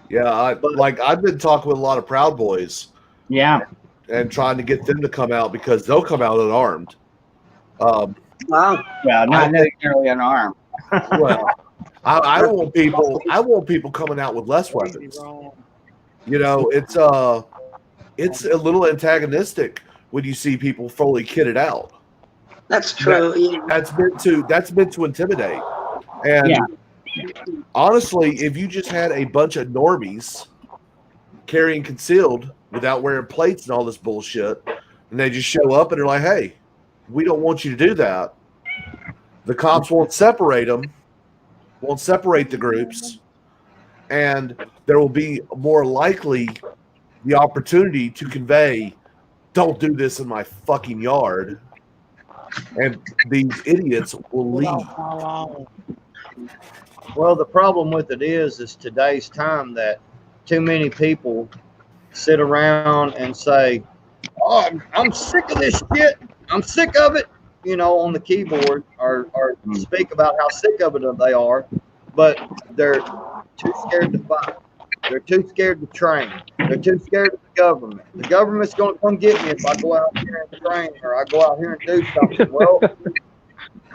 Yeah, I've been talking with a lot of Proud Boys Yeah. and trying to get them to come out because they'll come out unarmed. Wow. Well, not necessarily unarmed. Well, I don't want people. I want people coming out with less weapons. You know, it's a little antagonistic when you see people fully kitted out. That's true. Yeah. That's meant to intimidate. And Yeah. honestly, if you just had a bunch of normies carrying concealed without wearing plates and all this bullshit, and they just show up and they're like, "Hey, we don't want you to do that." The cops won't separate them, won't separate the groups, and there will be more likely the opportunity to convey, "Don't do this in my fucking yard," and these idiots will leave. Well, the problem with it is today's time that too many people sit around and say, "Oh, I'm sick of this shit. I'm sick of it," you know, on the keyboard or speak about how sick of it they are, but they're too scared to fight. They're too scared to train. They're too scared of the government. The government's going to come get me if I go out here and train or I go out here and do something. Well,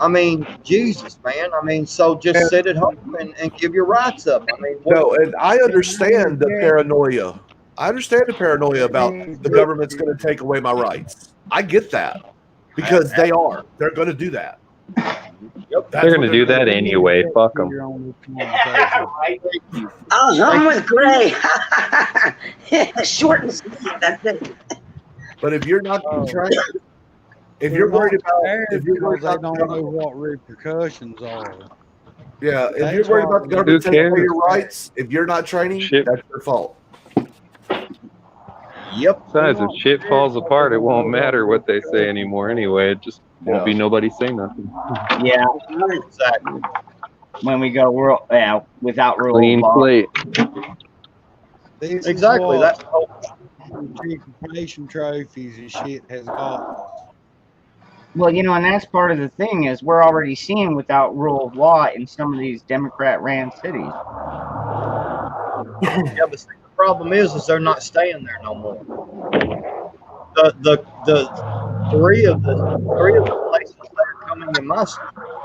I mean, Jesus, man. I mean, so just sit at home and give your rights up. I mean, No, and I understand the paranoia. I understand the paranoia about the government's going to take away my rights. I get that because they are. They're going to do that. Yep. They're going to do that anyway. Fuck them. I'm with Gray. Short and sweet. That's it. But if you're not trained, if you're worried about, if you're worried they about, don't know what repercussions are. yeah, if you're worried about the government taking away your rights, if you're not training, that's your fault. Yep. Besides, if shit falls apart, it won't matter what they say anymore anyway. It just won't be nobody saying nothing. Yeah. Exactly. When we go without rule Clean of law. plate. Exactly. That's the whole Participation trophies and shit has got. Well, you know, and that's part of the thing is we're already seeing without rule of law in some of these Democrat-ran cities. Yeah, but see, the problem is they're not staying there no more. The three of the places that are coming to my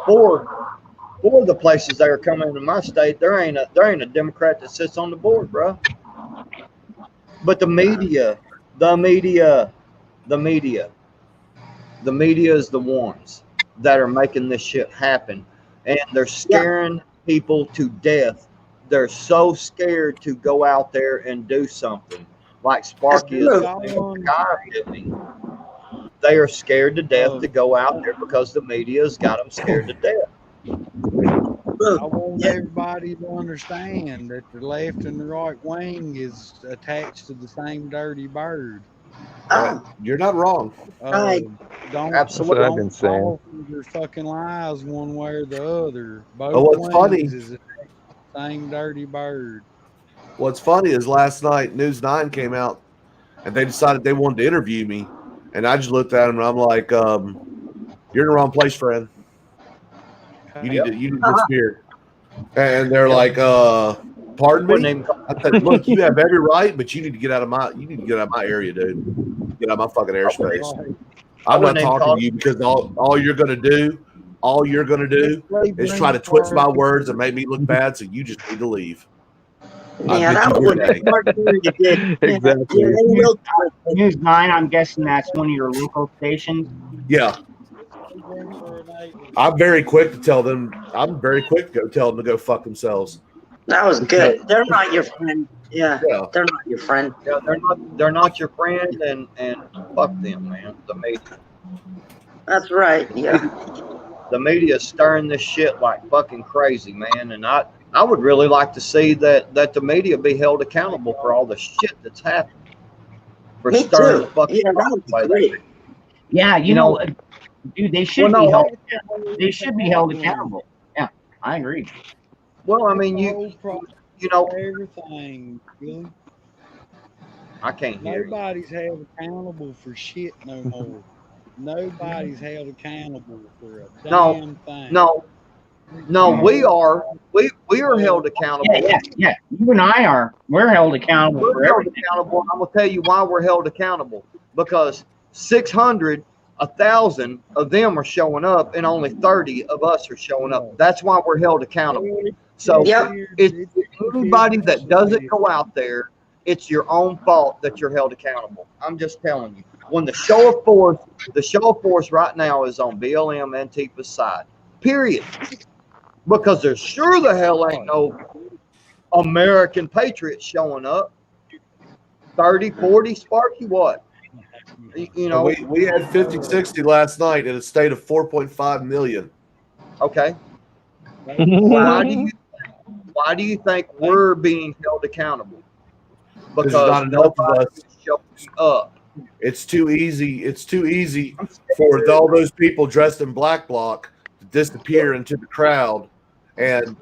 four of the places that are coming to my state, there ain't a Democrat that sits on the board, bro. But the media is the ones that are making this shit happen, and they're scaring people to death. They're so scared to go out there and do something like Sparky is. they are scared to death to go out there because the media has got them scared to death. I want everybody to understand that the left and the right wing is attached to the same dirty bird. You're not wrong. Right. Don't Absolutely. That's what I've been saying. fall for their fucking lies one way or the other. Both Oh, what's wings funny- is attached to the same dirty bird. What's funny is last night News 9 came out and they decided they wanted to interview me. And I just looked at them and I'm like, you're in the wrong place, friend. You need to disappear. And they're like, pardon me? I said, look, you have every right, but you need to get out of my area, dude. Get out of my fucking airspace. I'm not talking to you because all you're gonna do is try to twist my words and make me look bad, so you just need to leave. Yeah, that was what Mark Fury did. Exactly. Yeah, they will. News 9, I'm guessing that's one of your local stations. Yeah. I'm very quick to tell them. I'm very quick to go tell them to go fuck themselves. That was good. They're not your friend. Yeah, Yeah. they're not your friend. Yeah, they're not your friend, and fuck them, man. The media. That's right. Yeah. The media is stirring this shit like fucking crazy, man. And I would really like to see that the media be held accountable for all the shit that's happened. For Me stirring too. the fucking Yeah, that would be great. Yeah, you know, dude, they should Well, be no, held. They should be held accountable. Yeah, I agree. Well, I mean, you know, everything. Billy. I can't hear you. Nobody's held accountable for shit no more. Nobody's held accountable for a damn thing. No, we are held accountable. Yeah. You and I are. We're held accountable for We're held everything. accountable. I'm gonna tell you why we're held accountable. Because 600, 1,000 of them are showing up, and only 30 of us are showing up. That's why we're held accountable. So Yep. it's anybody that doesn't go out there, it's your own fault that you're held accountable. I'm just telling you. When the show of force right now is on BLM Antifa's side. Period. Because there sure the hell ain't no American patriots showing up. 30, 40, Sparky, what? You know, we had 50, 60 last night in a state of 4.5 million. okay. Why do you think we're being held accountable? Because there's not enough of us. Showing up. It's too easy. It's too easy for all those people dressed in black bloc to disappear into the crowd. And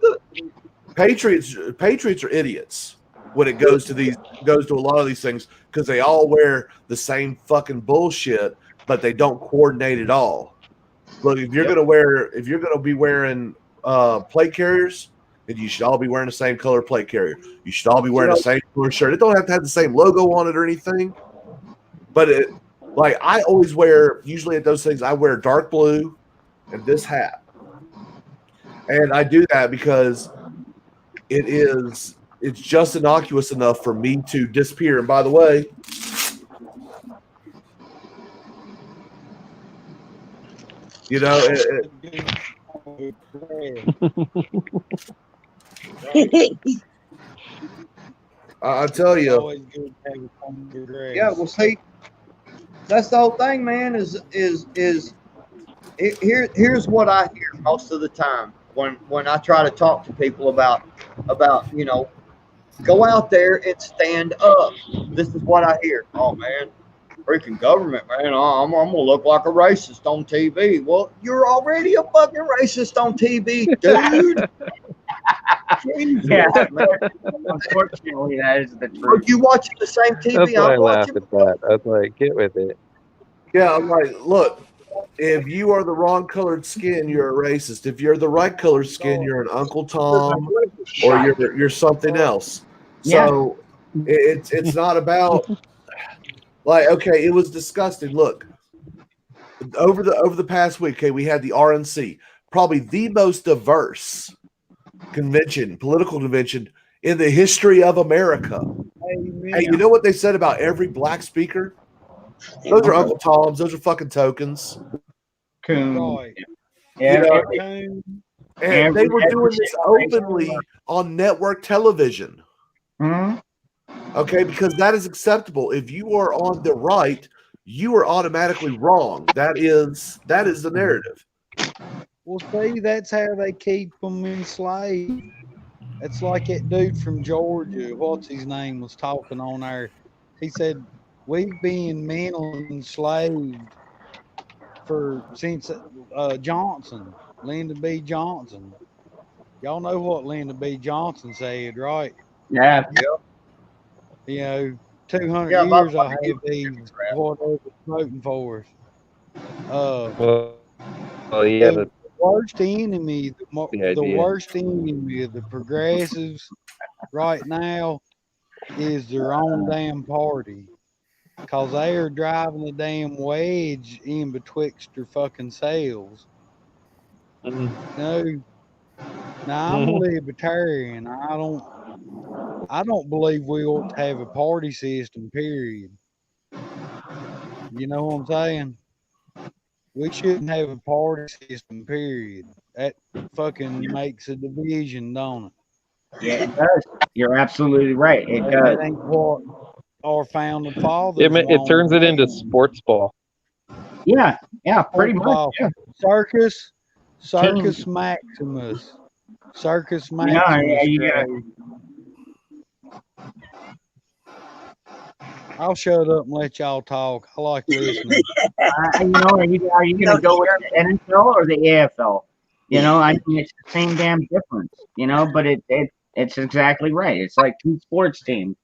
patriots are idiots when it goes to a lot of these things because they all wear the same fucking bullshit, but they don't coordinate at all. Look, if you're gonna be wearing plate carriers, then you should all be wearing the same color plate carrier. You should all be wearing the same color shirt. It don't have to have the same logo on it or anything. But I always wear, usually at those things, I wear dark blue and this hat. And I do that because it's just innocuous enough for me to disappear. And by the way, you know, I tell you. Always good to have a common dress. Yeah, well, see, that's the whole thing, man. Here's what I hear most of the time when I try to talk to people about go out there and stand up. This is what I hear. Oh man, freaking government, man. I'm gonna look like a racist on TV. Well, you're already a fucking racist on TV, dude. Yeah, unfortunately, that is the Are truth. you watching the same TV That's why I I'm laughed watching? at that. I was like, get with it. Yeah, I'm like, look, if you are the wrong colored skin, you're a racist. If you're the right colored skin, you're an Uncle Tom or you're something else. So it's not about like, okay, it was disgusting. Look, over the past week, okay, we had the RNC, probably the most diverse political convention in the history of America. Hey, you know what they said about every black speaker? Those are Uncle Toms. Those are fucking tokens. Coon. Right. Yeah, You know, and they were doing this openly on network television. Mhm. Okay, because that is acceptable. If you are on the right, you are automatically wrong. That is the narrative. Well, see, that's how they keep them enslaved. It's like that dude from Georgia, what's his name, was talking on there. He said, we've been mentally enslaved since Johnson, Lyndon B. Johnson. Y'all know what Lyndon B. Johnson said, right? Yeah. You know, 200 Yeah, about years I have these whatever voting for us. Yeah, The worst enemy, the idea. worst enemy of the progressives right now is their own damn party. Because they are driving the damn wedge in betwixt their fucking selves. No. Now, I'm a libertarian. I don't believe we ought to have a party system, period. You know what I'm saying? We shouldn't have a party system, period. That fucking makes a division, don't it? Yeah, it does. You're absolutely right. It And does. that ain't what our founding fathers It turns it into wanted. sports ball. Yeah, pretty much. Football. Yeah. Circus Teams. Maximus. Circus Yeah, Maximus. you gotta. I'll shut up and let y'all talk. I like listening. You know, are you gonna go with the NFL or the AFL? You know, I mean, it's the same damn difference. You know, but it's exactly right. It's like two sports teams.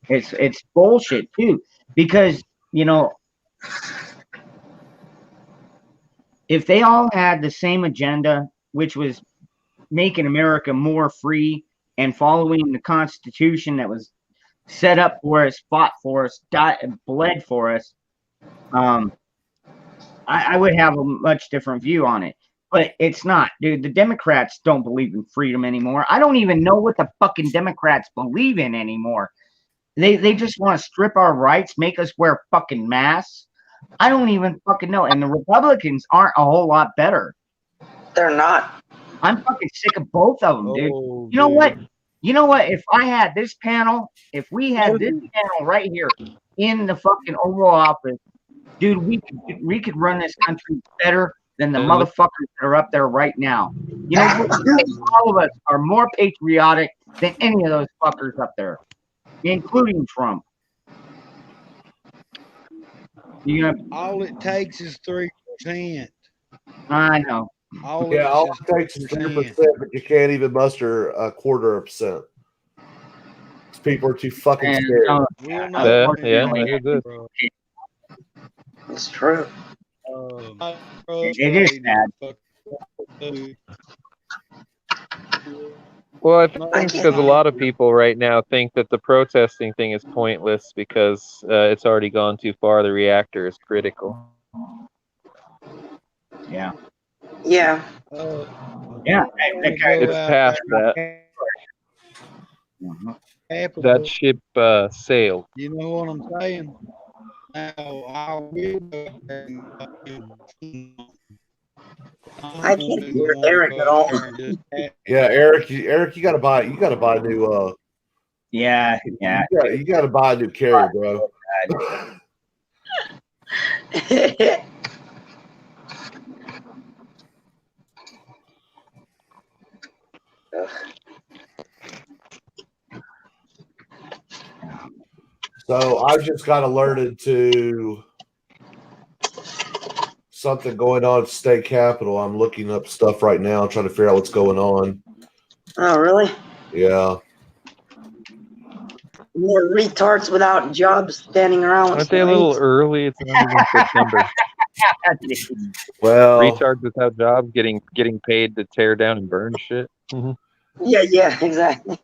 It's bullshit too, because you know, if they all had the same agenda, which was making America more free and following the Constitution that was set up for us, fought for us, bled for us, I would have a much different view on it. But it's not, dude. The Democrats don't believe in freedom anymore. I don't even know what the fucking Democrats believe in anymore. They just want to strip our rights, make us wear fucking masks. I don't even fucking know. And the Republicans aren't a whole lot better. They're not. I'm fucking sick of both of them, dude. Oh, You know dude. what? You know what? If I had this panel, if we had this panel right here in the fucking Oval Office, dude, we could run this country better than the motherfuckers that are up there right now. You know, all of us are more patriotic than any of those fuckers up there, including Trump. You know, All it takes is 3%. I know. All it takes is 3%, but you can't even muster 0.25%. People are too fucking scared. I hear this. It's true. It is sad. Well, I think because a lot of people right now think that the protesting thing is pointless because it's already gone too far. The reactor is critical. Yeah. Yeah. Yeah. It's past that. That ship sailed. You know what I'm saying? Now, I will I can't hear Eric at all. Yeah, Eric, you gotta buy a new Yeah. you gotta buy a new carrier, bro. So I just got alerted to something going on at state capitol. I'm looking up stuff right now, trying to figure out what's going on. Oh, really? Yeah. More retards without jobs standing around. Aren't they a little early? It's not even September. Well, retards without jobs getting paid to tear down and burn shit. Yeah, exactly.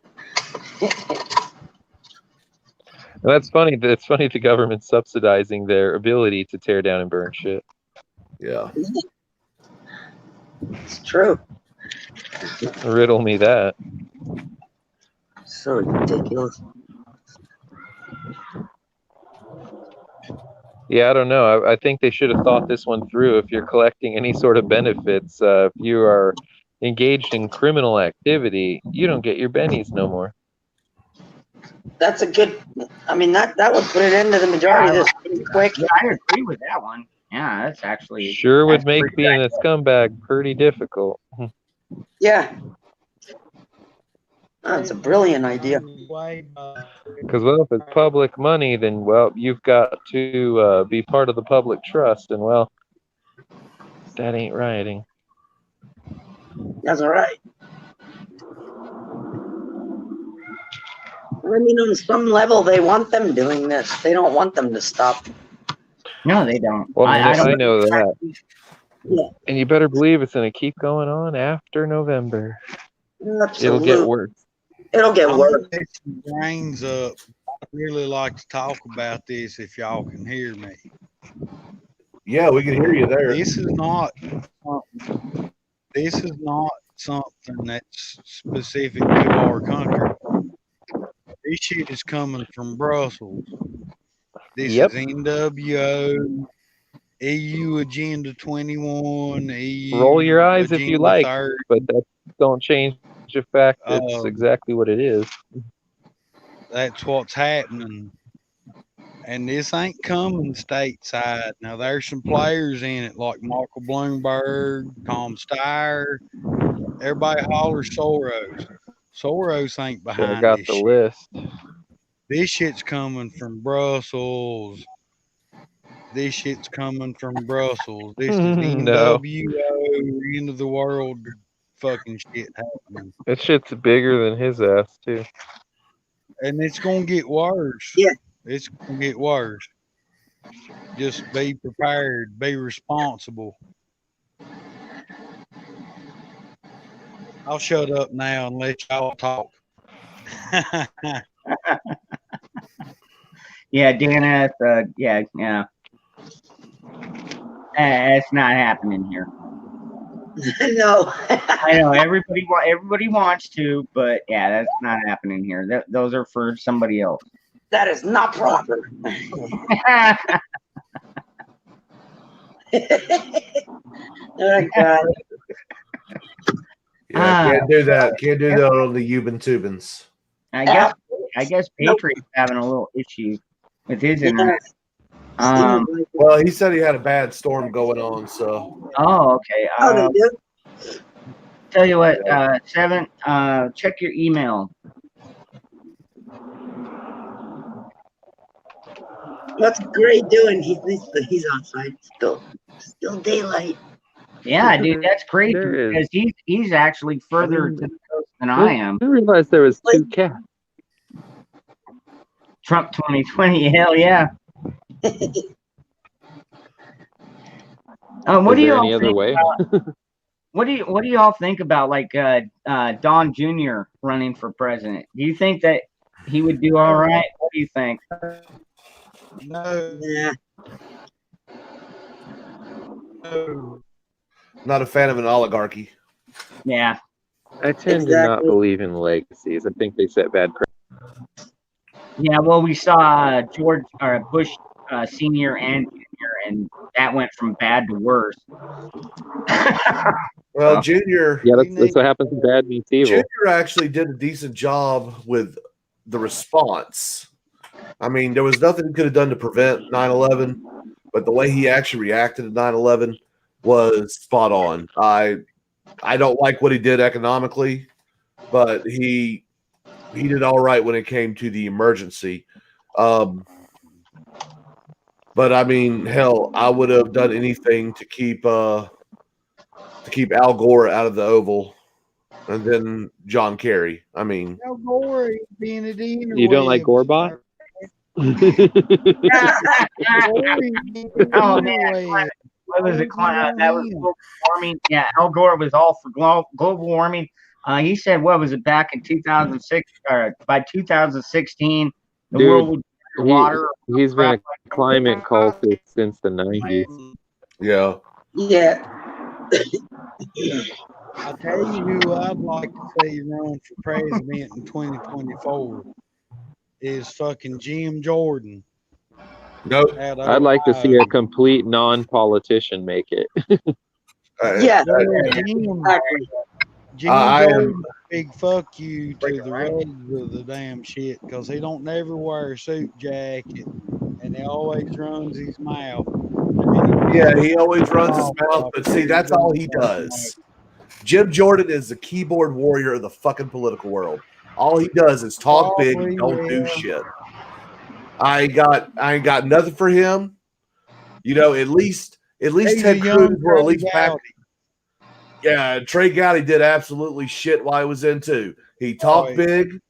That's funny. It's funny the government's subsidizing their ability to tear down and burn shit. Yeah. It's true. Riddle me that. So ridiculous. Yeah, I don't know. I think they should have thought this one through. If you're collecting any sort of benefits, if you are engaged in criminal activity, you don't get your bennies no more. That's a good. I mean, that would put it into the majority of this pretty quick. Yeah, I agree with that one. Yeah, that's actually Sure would that's make pretty being a scumbag pretty difficult. Yeah, that's a brilliant idea. Because, well, if it's public money, then, well, you've got to be part of the public trust. And, well, that ain't rioting. That's all right. I mean, on some level, they want them doing this. They don't want them to stop. No, they don't. Well, I don't I know that. Yeah. And you better believe it's going to keep going on after November. Absolutely. It'll get worse. It'll get I'm worse. gonna get some brains up. I'd really like to talk about this if y'all can hear me. Yeah, we can hear you there. This is not something that's specific to our country. This shit is coming from Brussels. This Yep. is NWO, EU Agenda 21, EU. Roll your eyes if you Agenda like, 30. but that don't change the fact it's exactly what it is. That's what's happening. And this ain't coming stateside. Now, there's some players in it like Michael Bloomberg, Tom Steyer. Everybody hollers Soros. Soros ain't So I behind got this the shit. list. This shit's coming from Brussels. This shit's coming from Brussels. This is No. NWO, end of the world fucking shit happening. That shit's bigger than his ass, too. And it's going to get worse. Yeah. It's going to get worse. Just be prepared. Be responsible. I'll shut up now and let y'all talk. Yeah, Dana. Yeah. It's not happening here. No. I know everybody wants to, but yeah, that's not happening here. Those are for somebody else. That is not proper. Oh, God. Yeah, can't do that. Can't do that on the Ubin Tubins. I guess Patriot's having a little issue with his internet. Well, he said he had a bad storm going on, so. Oh, okay. Oh, they do? Tell you what, Seven, check your email. What's Gray doing? He's outside still. Still daylight. Yeah, dude, that's great There because he's actually further to the coast than I am. I realized there was 2 cats. Trump 2020, hell yeah. What do Is you there all any other think way? about, what do y'all think about like Don Jr. running for president? Do you think that he would do all right? What do you think? No. Yeah. No. Not a fan of an oligarchy. Yeah. I tend to not Exactly. believe in legacies. I think they set bad precedents. Yeah, well, we saw George or Bush Senior and Junior, and that went from bad to worse. Well, Junior. Yeah, that's what happens when bad meets evil. Junior actually did a decent job with the response. I mean, there was nothing he could have done to prevent 9/11, but the way he actually reacted to 9/11 was spot on. I don't like what he did economically, but he did all right when it came to the emergency. But I mean, hell, I would have done anything to keep Al Gore out of the Oval, and then John Kerry. I mean, Al Gore being a dean. You don't like Gorebot? Oh man, what was it? That was global warming. Yeah, Al Gore was all for global warming. He said, what was it, back in 2006 or by 2016, the Dude, world would be water. He's been a climate cultist since the 90s. yeah. Yeah. I'll tell you who I'd like to see run for president in 2024 is fucking Jim Jordan. Nope. I'd like to see a complete non-politician make it. Yeah. Jim, Jimmy I am- Jordan, big fuck you to the Reds of the damn shit, because he don't never wear a suit jacket, and he always runs his mouth. Yeah, he always runs his mouth, but see, that's all he does. Jim Jordan is the keyboard warrior of the fucking political world. All he does is talk big and don't do shit. I ain't got nothing for him. You know, at least He's Ted a young Cruz will at least Trey back. Gowdy. Yeah, Trey Gowdy did absolutely shit while he was in too. He talked big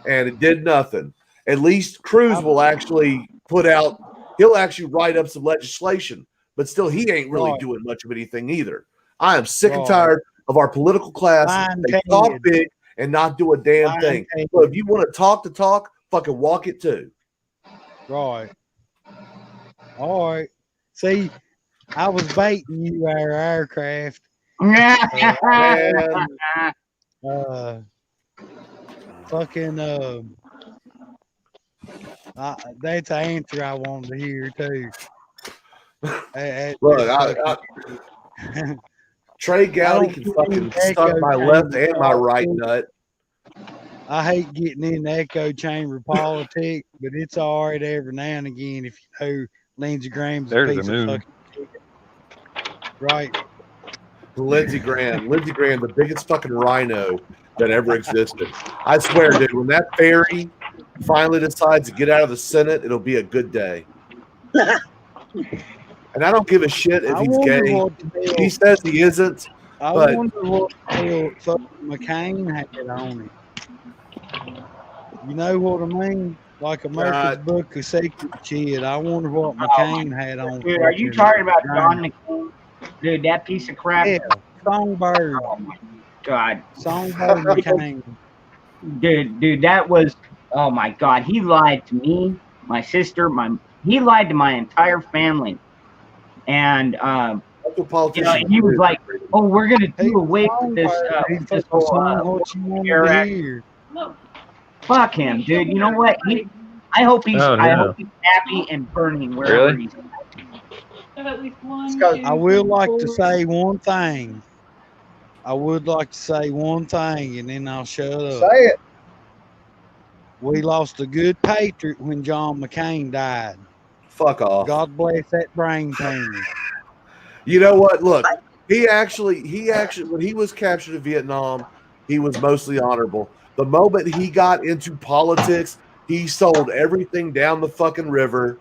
and it did nothing. At least Cruz will actually he'll actually write up some legislation, but still he ain't really doing much of anything either. I am sick and tired of our political class. They talk big and not do a damn thing. So if you want to talk, fucking walk it too. Right. All right. See, I was baiting you, our aircraft. Fucking that's the answer I wanted to hear too. Look, Trey Gowdy can fucking suck my left and my right nut. I hate getting in the echo chamber politics, but it's all right every now and again if you know Lindsey Graham's a piece of fucking shit. Right. Lindsey Graham, the biggest fucking rhino that ever existed. I swear, dude, when that fairy finally decides to get out of the Senate, it'll be a good day. And I don't give a shit if he's gay. He says he isn't. I wonder what the hell fucking McCain had on it. You know what I mean? Like America's Book of Secret shit. I wonder what McCain had on. Dude, are you talking about John McCain? Dude, that piece of crap. Yeah, Songbird. Oh my God. Songbird McCain. Dude, that was, oh my God. He lied to me, my sister, he lied to my entire family. And, you know, he was like, oh, we're going to do away with this Fuck him, dude. You know what? I hope he's happy and burning wherever he's at. I would like to say one thing. And then I'll shut up. Say it. We lost a good patriot when John McCain died. Fuck off. God bless that brain tumor. You know what? Look, he actually, when he was captured in Vietnam, he was mostly honorable. The moment he got into politics, he sold everything down the fucking river.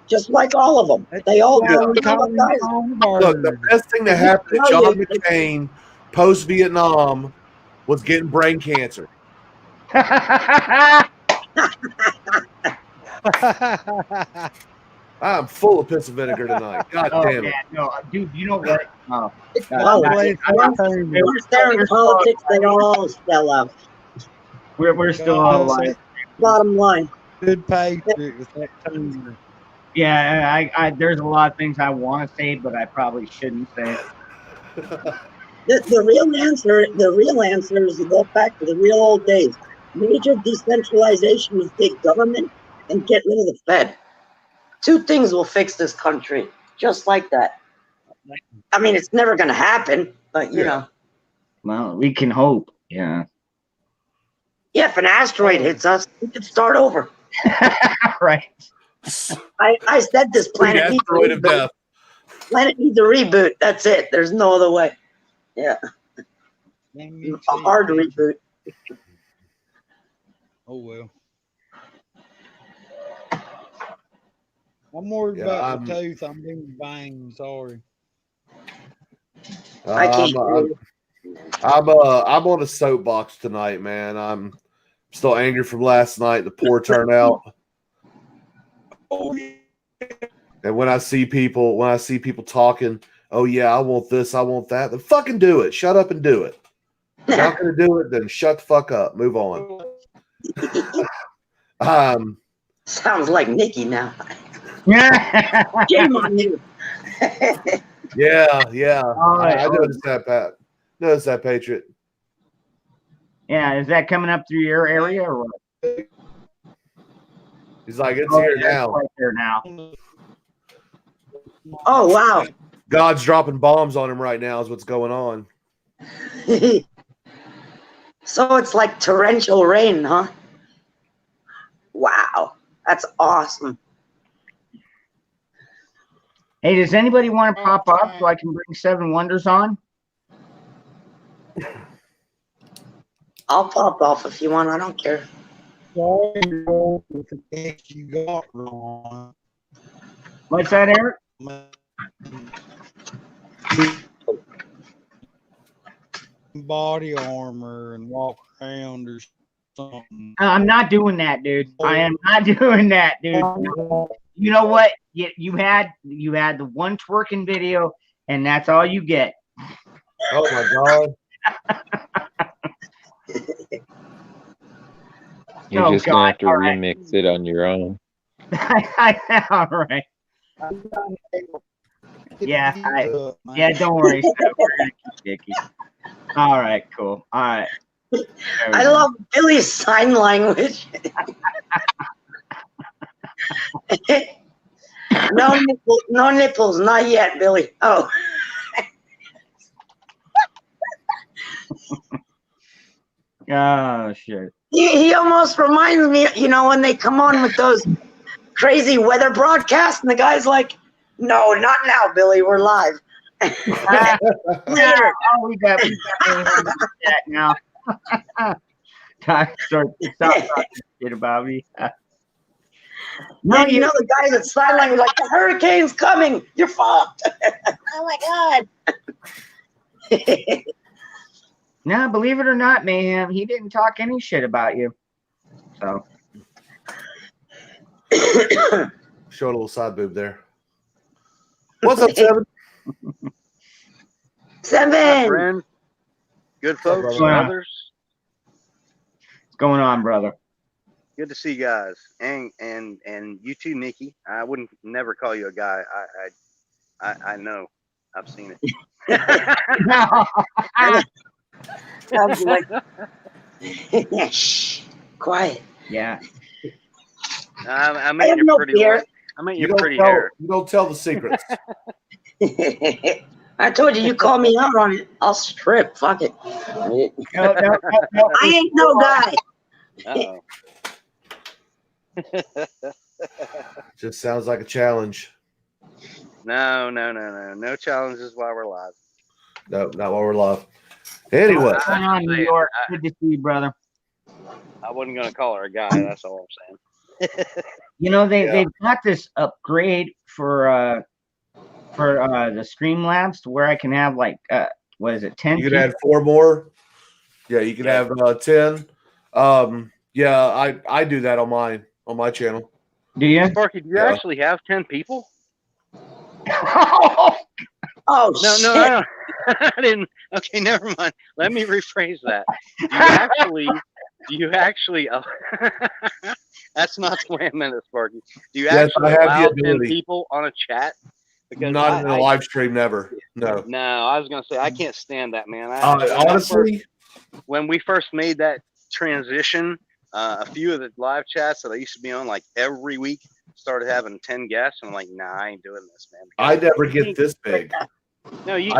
Just like all of them. They all do. Look, the best thing that happened to John McCain post-Vietnam was getting brain cancer. I'm full of piss and vinegar tonight. God damn it. No, dude, you know what? Once they're in politics, they all sell out. We're still all alive. Bottom line. Good patriot with that tumor. Yeah, I there's a lot of things I want to say, but I probably shouldn't say it. The real answer is to go back to the real old days. Major decentralization with big government and get rid of the Fed. Two things will fix this country, just like that. I mean, it's never going to happen, but you know. Well, we can hope. Yeah. Yeah, if an asteroid hits us, we could start over. Right. I said this planet needs a reboot. Planet needs a reboot. That's it. There's no other way. Yeah. A hard reboot. Oh well. I'm worried about the tooth. I'm being banged. Sorry. I can't. I'm on a soapbox tonight, man. I'm still angry from last night. The poor turnout. Oh yeah. And when I see people talking, oh yeah, I want this, I want that, then fucking do it. Shut up and do it. If you're not gonna do it, then shut the fuck up. Move on. Sounds like Nikki now. Shame on you. Yeah. I noticed that, Pat. Noticed that, Patriot. Yeah, is that coming up through your area or what? He's like, it's here now. Right there now. Oh wow. God's dropping bombs on him right now is what's going on. So it's like torrential rain, huh? Wow, that's awesome. Hey, does anybody want to pop up so I can bring Seven Wonders on? I'll pop off if you want. I don't care. Sorry, bro, with the text you got wrong. What's that, Eric? Body armor and walk around or something. I'm not doing that, dude. I am not doing that, dude. You know what? You had the one twerking video, and that's all you get. Oh my god. You're Oh, just gonna have to God, all right. remix it on your own. All right. Yeah, yeah. Don't worry. So we're gonna keep Dickie. All right, cool. All right. There we I go. love Billy's sign language. No nipples, not yet, Billy. Oh. Oh shit. He almost reminds me, you know, when they come on with those crazy weather broadcasts, and the guy's like, "No, not now, Billy. We're live." Oh, we got that now. Stop talking shit about me. No, you know the guys at sign language like, the hurricane's coming. You're fucked. Oh my god. No, believe it or not, Mayhem, he didn't talk any shit about you. So Show a little side boob there. What's up, Seven? Seven. Friend, good folks, brother? brothers. what's going on, brother? Good to see you guys, and you too, Nikki. I wouldn't never call you a guy. I know. I've seen it. Sounds like, shh, quiet. Yeah. I I met have you no pretty. fear. I met You you pretty don't tell, hair. you don't tell the secrets. I told you, you call me out on it, I'll strip. Fuck it. No. I ain't no guy. Uh-oh. Just sounds like a challenge. No challenges while we're live. No, not while we're live. Anyway, What's going on, New York? Good to see you, brother. I wasn't gonna call her a guy. That's all I'm saying. You know, they've got this upgrade for the Streamlabs to where I can have like what is it, 10 you can add 4 more. Yeah, you can have 10. Yeah, I do that on my channel. Do you? Sparky, do you actually have 10 people? Oh, No, shit. no, I didn't. Okay, never mind. Let me rephrase that. Do you actually? Oh, that's not the way I meant it, Sparky. Do you Yes, actually I have the allow 10 ability. people on a chat? Because Not in a live stream, never. No. No, I was gonna say I can't stand that, man. Honestly, when we first made that transition, a few of the live chats that I used to be on like every week started having 10 guests, and I'm like, nah, I ain't doing this, man. I never get this big. No, you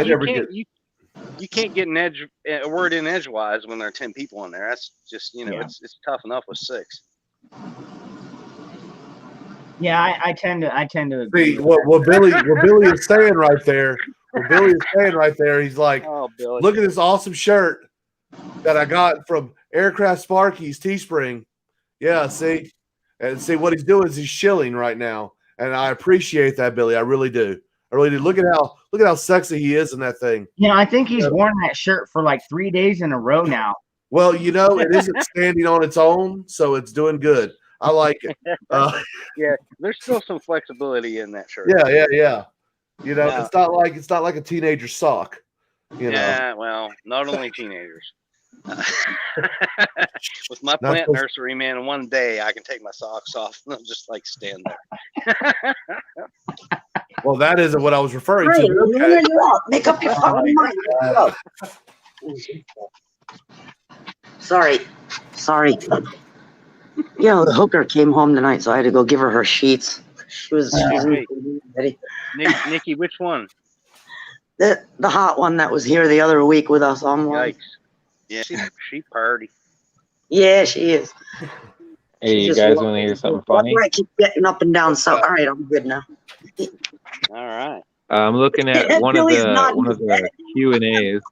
can't get a word in edgewise when there are 10 people in there. That's just, it's tough enough with 6. Yeah, I tend to See what Billy is saying right there. What Billy is saying right there. He's like, Oh, Billy. look at this awesome shirt that I got from Aircraft Sparky's Teespring. Yeah, see, and see what he's doing is he's shilling right now, and I appreciate that, Billy. I really do. I really do. Look at how sexy he is in that thing. You know, I think he's worn that shirt for like 3 days in a row now. Well, it isn't standing on its own, so it's doing good. I like it. Yeah, there's still some flexibility in that shirt. Yeah. Yeah. It's not like a teenager sock. Yeah, well, not only teenagers. With my Not plant supposed- nursery, man, in one day I can take my socks off and I'll just like stand there. Well, that isn't what I was referring Hey, to. when are you out? Make up your fucking mind. Go. Sorry. The hooker came home tonight, so I had to go give her sheets. She's Wait. ready. Nikki, which one? The hot one that was here the other week with us online. Yikes. Yeah, she party. Yeah, she is. Hey, She you just guys walked want to hear in. something Why funny? do I keep getting up and down? So, all right, I'm good now. All right. I'm looking at one of Billy's the nodding. Q&As.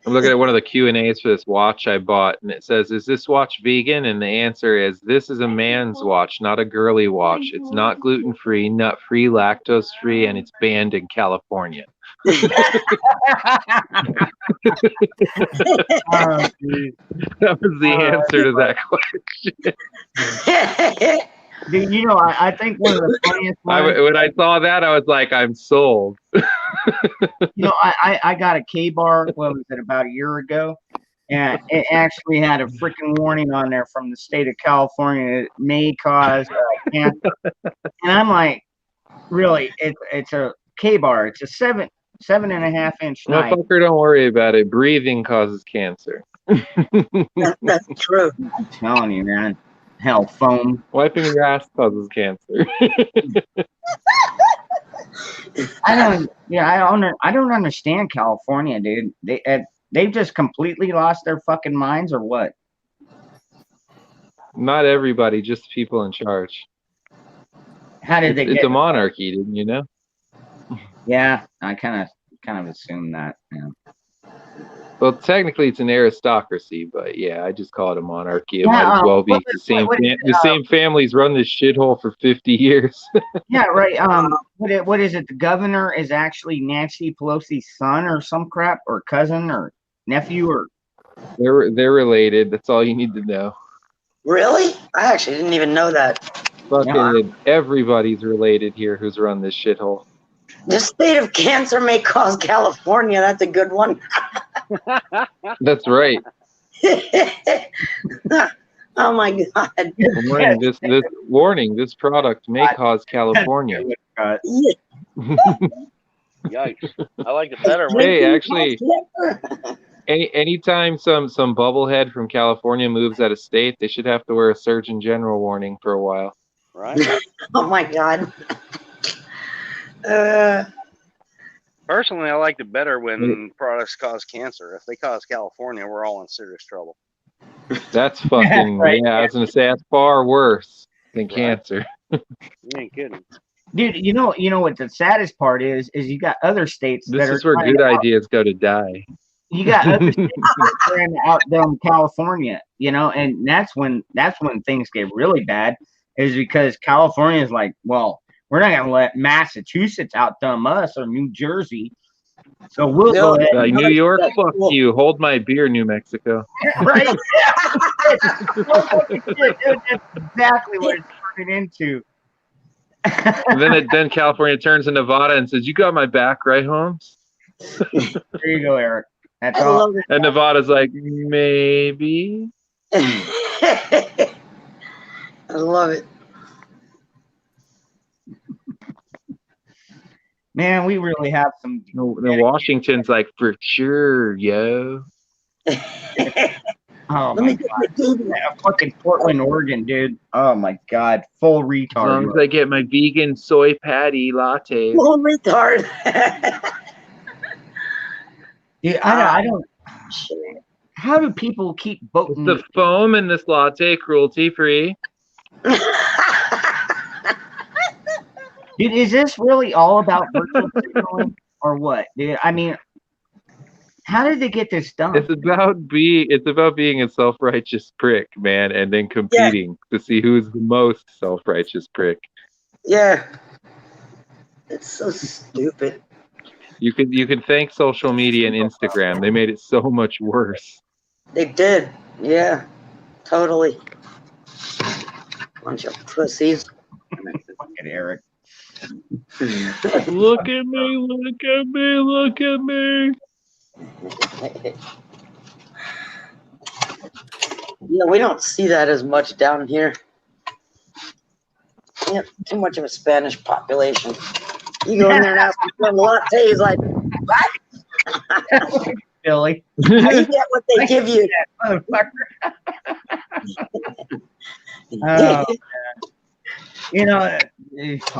I'm looking at one of the Q&As for this watch I bought, and it says, "Is this watch vegan?" And the answer is, "This is a man's watch, not a girly watch. It's not gluten-free, nut-free, lactose-free, and it's banned in California." Oh, dude. That was the answer to that question. Dude, you know, I think one of the funniest ones, When I saw that, I was like, I'm sold. you know, I got a K-bar, what was it, about a year ago? And it actually had a freaking warning on there from the state of California that it may cause cancer. And I'm like, really, it's a K-bar. It's a 7.5-inch knife. Motherfucker, don't worry about it. Breathing causes cancer. That's true. I'm telling you, man. Hell, foam. Wiping your ass causes cancer. I don't understand California, dude. They've just completely lost their fucking minds, or what? Not everybody, just people in charge. How did they It's get? a monarchy, didn't you know? Yeah, I kind of assumed that. Yeah. Well, technically it's an aristocracy, but yeah, I just call it a monarchy. It Yeah, might as well be. what The is the same families run this shithole for 50 years. Yeah, right. What is it? The governor is actually Nancy Pelosi's son or some crap, or cousin or nephew, or They're related. That's all you need to know. Really? I actually didn't even know that. Fucking everybody's related here who's run this shithole. The state of cancer may cause California. That's a good one. That's right. Oh my God. Warning, this product may cause California. Yikes. I like it better when Hey, actually, anytime some bubblehead from California moves out of state, they should have to wear a Surgeon General warning for a while. right? Oh my God. Personally, I liked it better when products cause cancer. If they cause California, we're all in serious trouble. That's fucking Right. yeah. I was gonna say that's far worse than cancer. You ain't kidding. dude. You know what the saddest part is you got other states This that are is where trying good to out- ideas go to die. You got other states that are trying to outdone California, and that's when things get really bad, is because California is like, well, we're not gonna let Massachusetts outdone us or New Jersey, so we'll go ahead. Like New York, fuck you. Hold my beer, New Mexico. Right? Dude, that's exactly what it's turning into. And then California turns to Nevada and says, "You got my back, right, Holmes?" There you go, Eric. That's I all. love it. And Nevada's like, maybe. I love it. Man, we really have some. No, then Washington's like, for sure, yo. Oh Let my me get my god, baby. fucking Portland, Oregon, dude. Oh my god, full As long retard. as I get my vegan soy patty latte. Little retard. Dude, I don't. How do people keep voting? The foam in this latte cruelty free. Dude, is this really all about virtual signaling or what, dude? I mean, how did they get this done? It's about being a self-righteous prick, man, and then competing to see who's the most self-righteous prick. Yeah. It's so stupid. You can thank social media and Instagram. They made it so much worse. They did. Yeah. Totally. Bunch of pussies. Fucking Eric. Look at me, look at me, look at me. Yeah, we don't see that as much down here. Yeah, too much of a Spanish population. You go in there and ask for a latte, he's like, what? Billy. How you get what they give you? Motherfucker. Oh, oh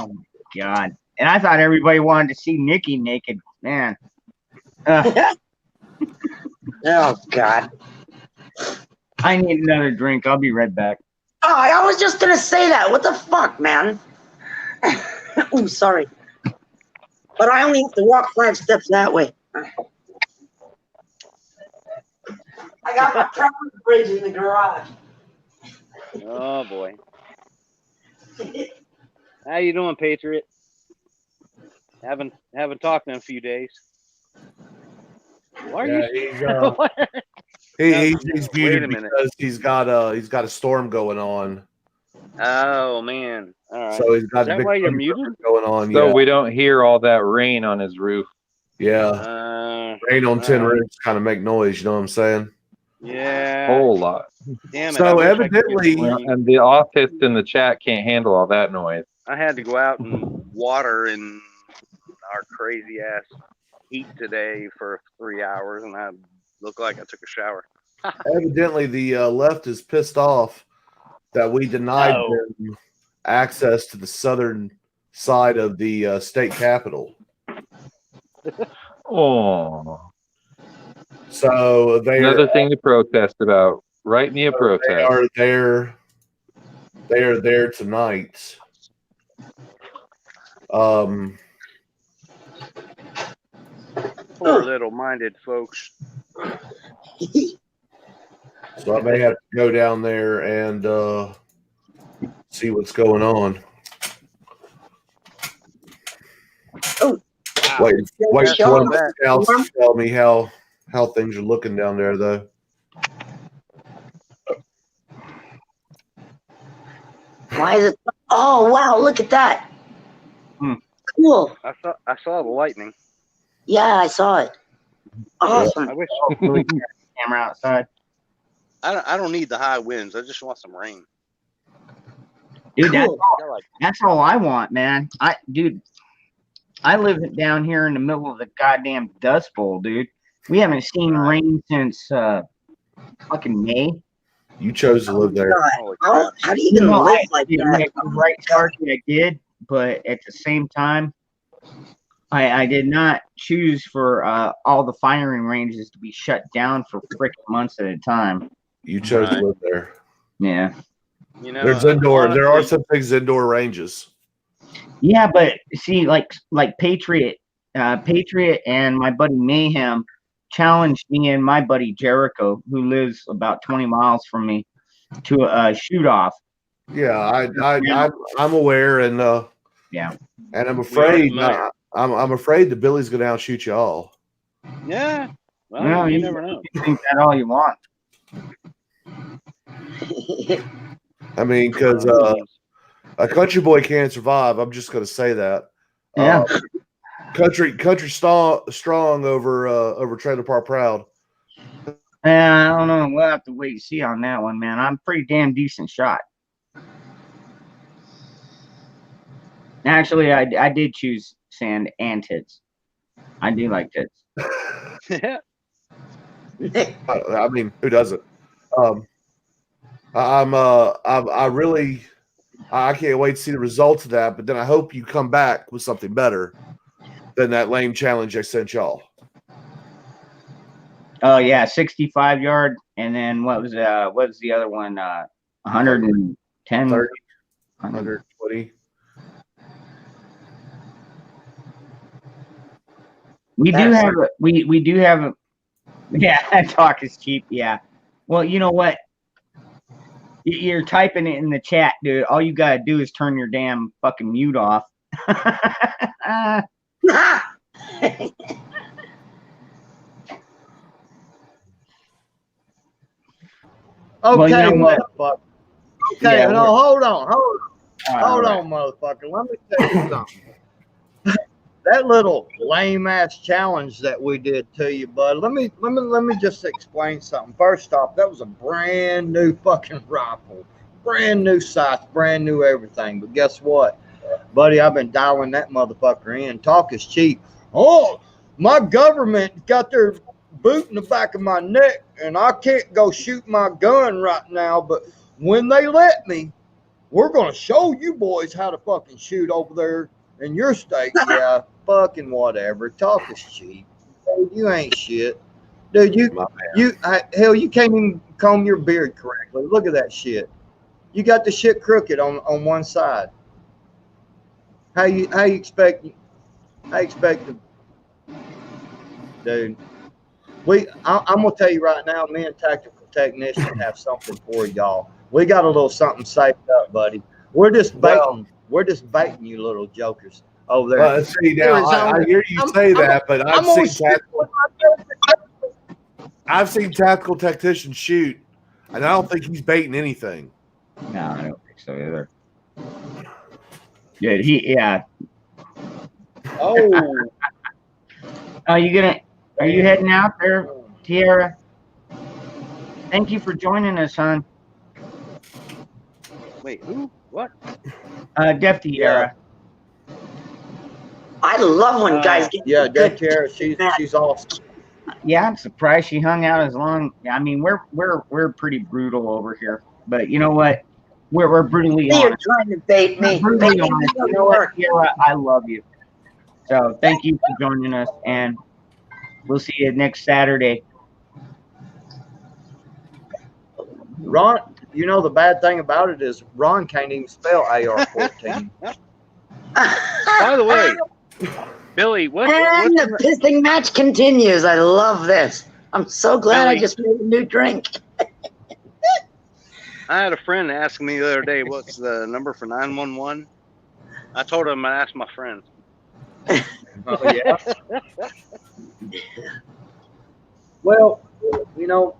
my god. And I thought everybody wanted to see Nikki naked. man. Oh God. I need another drink. I'll be right back. Oh, I was just gonna say that. What the fuck, man? Oh, sorry. But I only have to walk 5 steps that way. I got my traffic bridge in the garage. Oh boy. How you doing, Patriot? Haven't talked in a few days. Why are He's Wait muted a minute. because he's got a storm going on. Oh man. All right. So he's got Is that big why you're thunderstorm muted? going on. So Yeah, we don't hear all that rain on his roof. yeah. Rain on tin roofs kind of make noise. You know what I'm saying? Yeah. Whole lot. Damn it. So I wish I could get evidently- some Well, rain. and the autists in the chat can't handle all that noise. I had to go out and water in our crazy ass heat today for 3 hours, and I looked like I took a shower. Evidently, the left is pissed off that we denied them access to the southern side of the state capitol. Oh, So they another thing to protest about. Write me a They protest. are there. They are there tonight. Poor little minded folks. So I may have to go down there and see what's going on. Oh. Wait Show for one of them the scouts to tell me how things are looking down there, though. Why is it? Oh wow! Look at that. Cool. I saw the lightning. Yeah, I saw it. Awesome. I wish Camera outside. I don't need the high winds. I just want some rain. Dude, Cool. that's all I want, man. I live down here in the middle of the goddamn Dust Bowl, dude. We haven't seen rain since fucking May. You chose to live there. God, how do you even live like that? Right, Starkey, I did, but at the same time, I did not choose for all the firing ranges to be shut down for freaking months at a time. You chose to live there. Yeah. You know, There's indoor. There are honestly, some things indoor ranges. Yeah, but see, like Patriot and my buddy Mayhem challenged me and my buddy Jericho, who lives about 20 miles from me, to a shoot off. Yeah, I'm aware, and Yeah. and I'm afraid. familiar. I'm afraid the Billy's going to outshoot you all. Yeah. Well, Well, you you never know. can think that all you want. I mean, because a country boy can't survive. I'm just going to say that. Yeah. Country strong over Trailer Park Proud. I don't know. We'll have to wait and see on that one, man. I'm a pretty damn decent shot. Actually, I did choose sand and tits. I do like tits. I mean, who doesn't? I can't wait to see the results of that. But then I hope you come back with something better than that lame challenge I sent y'all. Oh yeah, 65 yard, and then what was the other one? 110, 30, 100. 120. We do have yeah. Talk is cheap. Yeah. Well, you know what? You're typing it in the chat, dude. All you gotta do is turn your damn fucking mute off. Okay, Well, you know what? motherfucker. Okay, Yeah, no, hold on, All hold right. on, motherfucker. Let me tell you something. That little lame ass challenge that we did to you, bud. Let me just explain something. First off, that was a brand new fucking rifle, brand new sights, brand new everything. But guess what, buddy? I've been dialing that motherfucker in. Talk is cheap. Oh, my government got their boot in the back of my neck, and I can't go shoot my gun right now. But when they let me, we're gonna show you boys how to fucking shoot over there In your state, yeah, fucking whatever. Talk is cheap. Dude, you ain't shit. Dude, hell, you can't even comb your beard correctly. Look at that shit. You got the shit crooked on one side. How you expect to, dude? I'm gonna tell you right now, me and Tactical Technician have something for y'all. We got a little something saved up, buddy. We're just baiting you little jokers over there. See, now I hear you say that, but I've seen Tactical Technician shoot, and I don't think he's baiting anything. No, I don't think so either. Dude, yeah. Oh, Are you heading out there, Tiara? Thank you for joining us, hon. wait, who? What? Def Tiara. I love when guys get Yeah, good. Def Tiara, she's awesome. Yeah, I'm surprised she hung out as long. I mean, we're pretty brutal over here, but you know what? We're brutally You're honest. trying to bait me. We're brutally Bait me honest. You doesn't know what, work. Tiara? I love you. So thank you for joining us, and we'll see you next Saturday. Ron, you know the bad thing about it is Ron can't even spell AR-14. By the way, Billy, And the pissing match continues. I love this. I'm so glad I Billy. just made a new drink. I had a friend ask me the other day, what's the number for 911? I told him I asked my friend. Oh, yeah. Well, you know,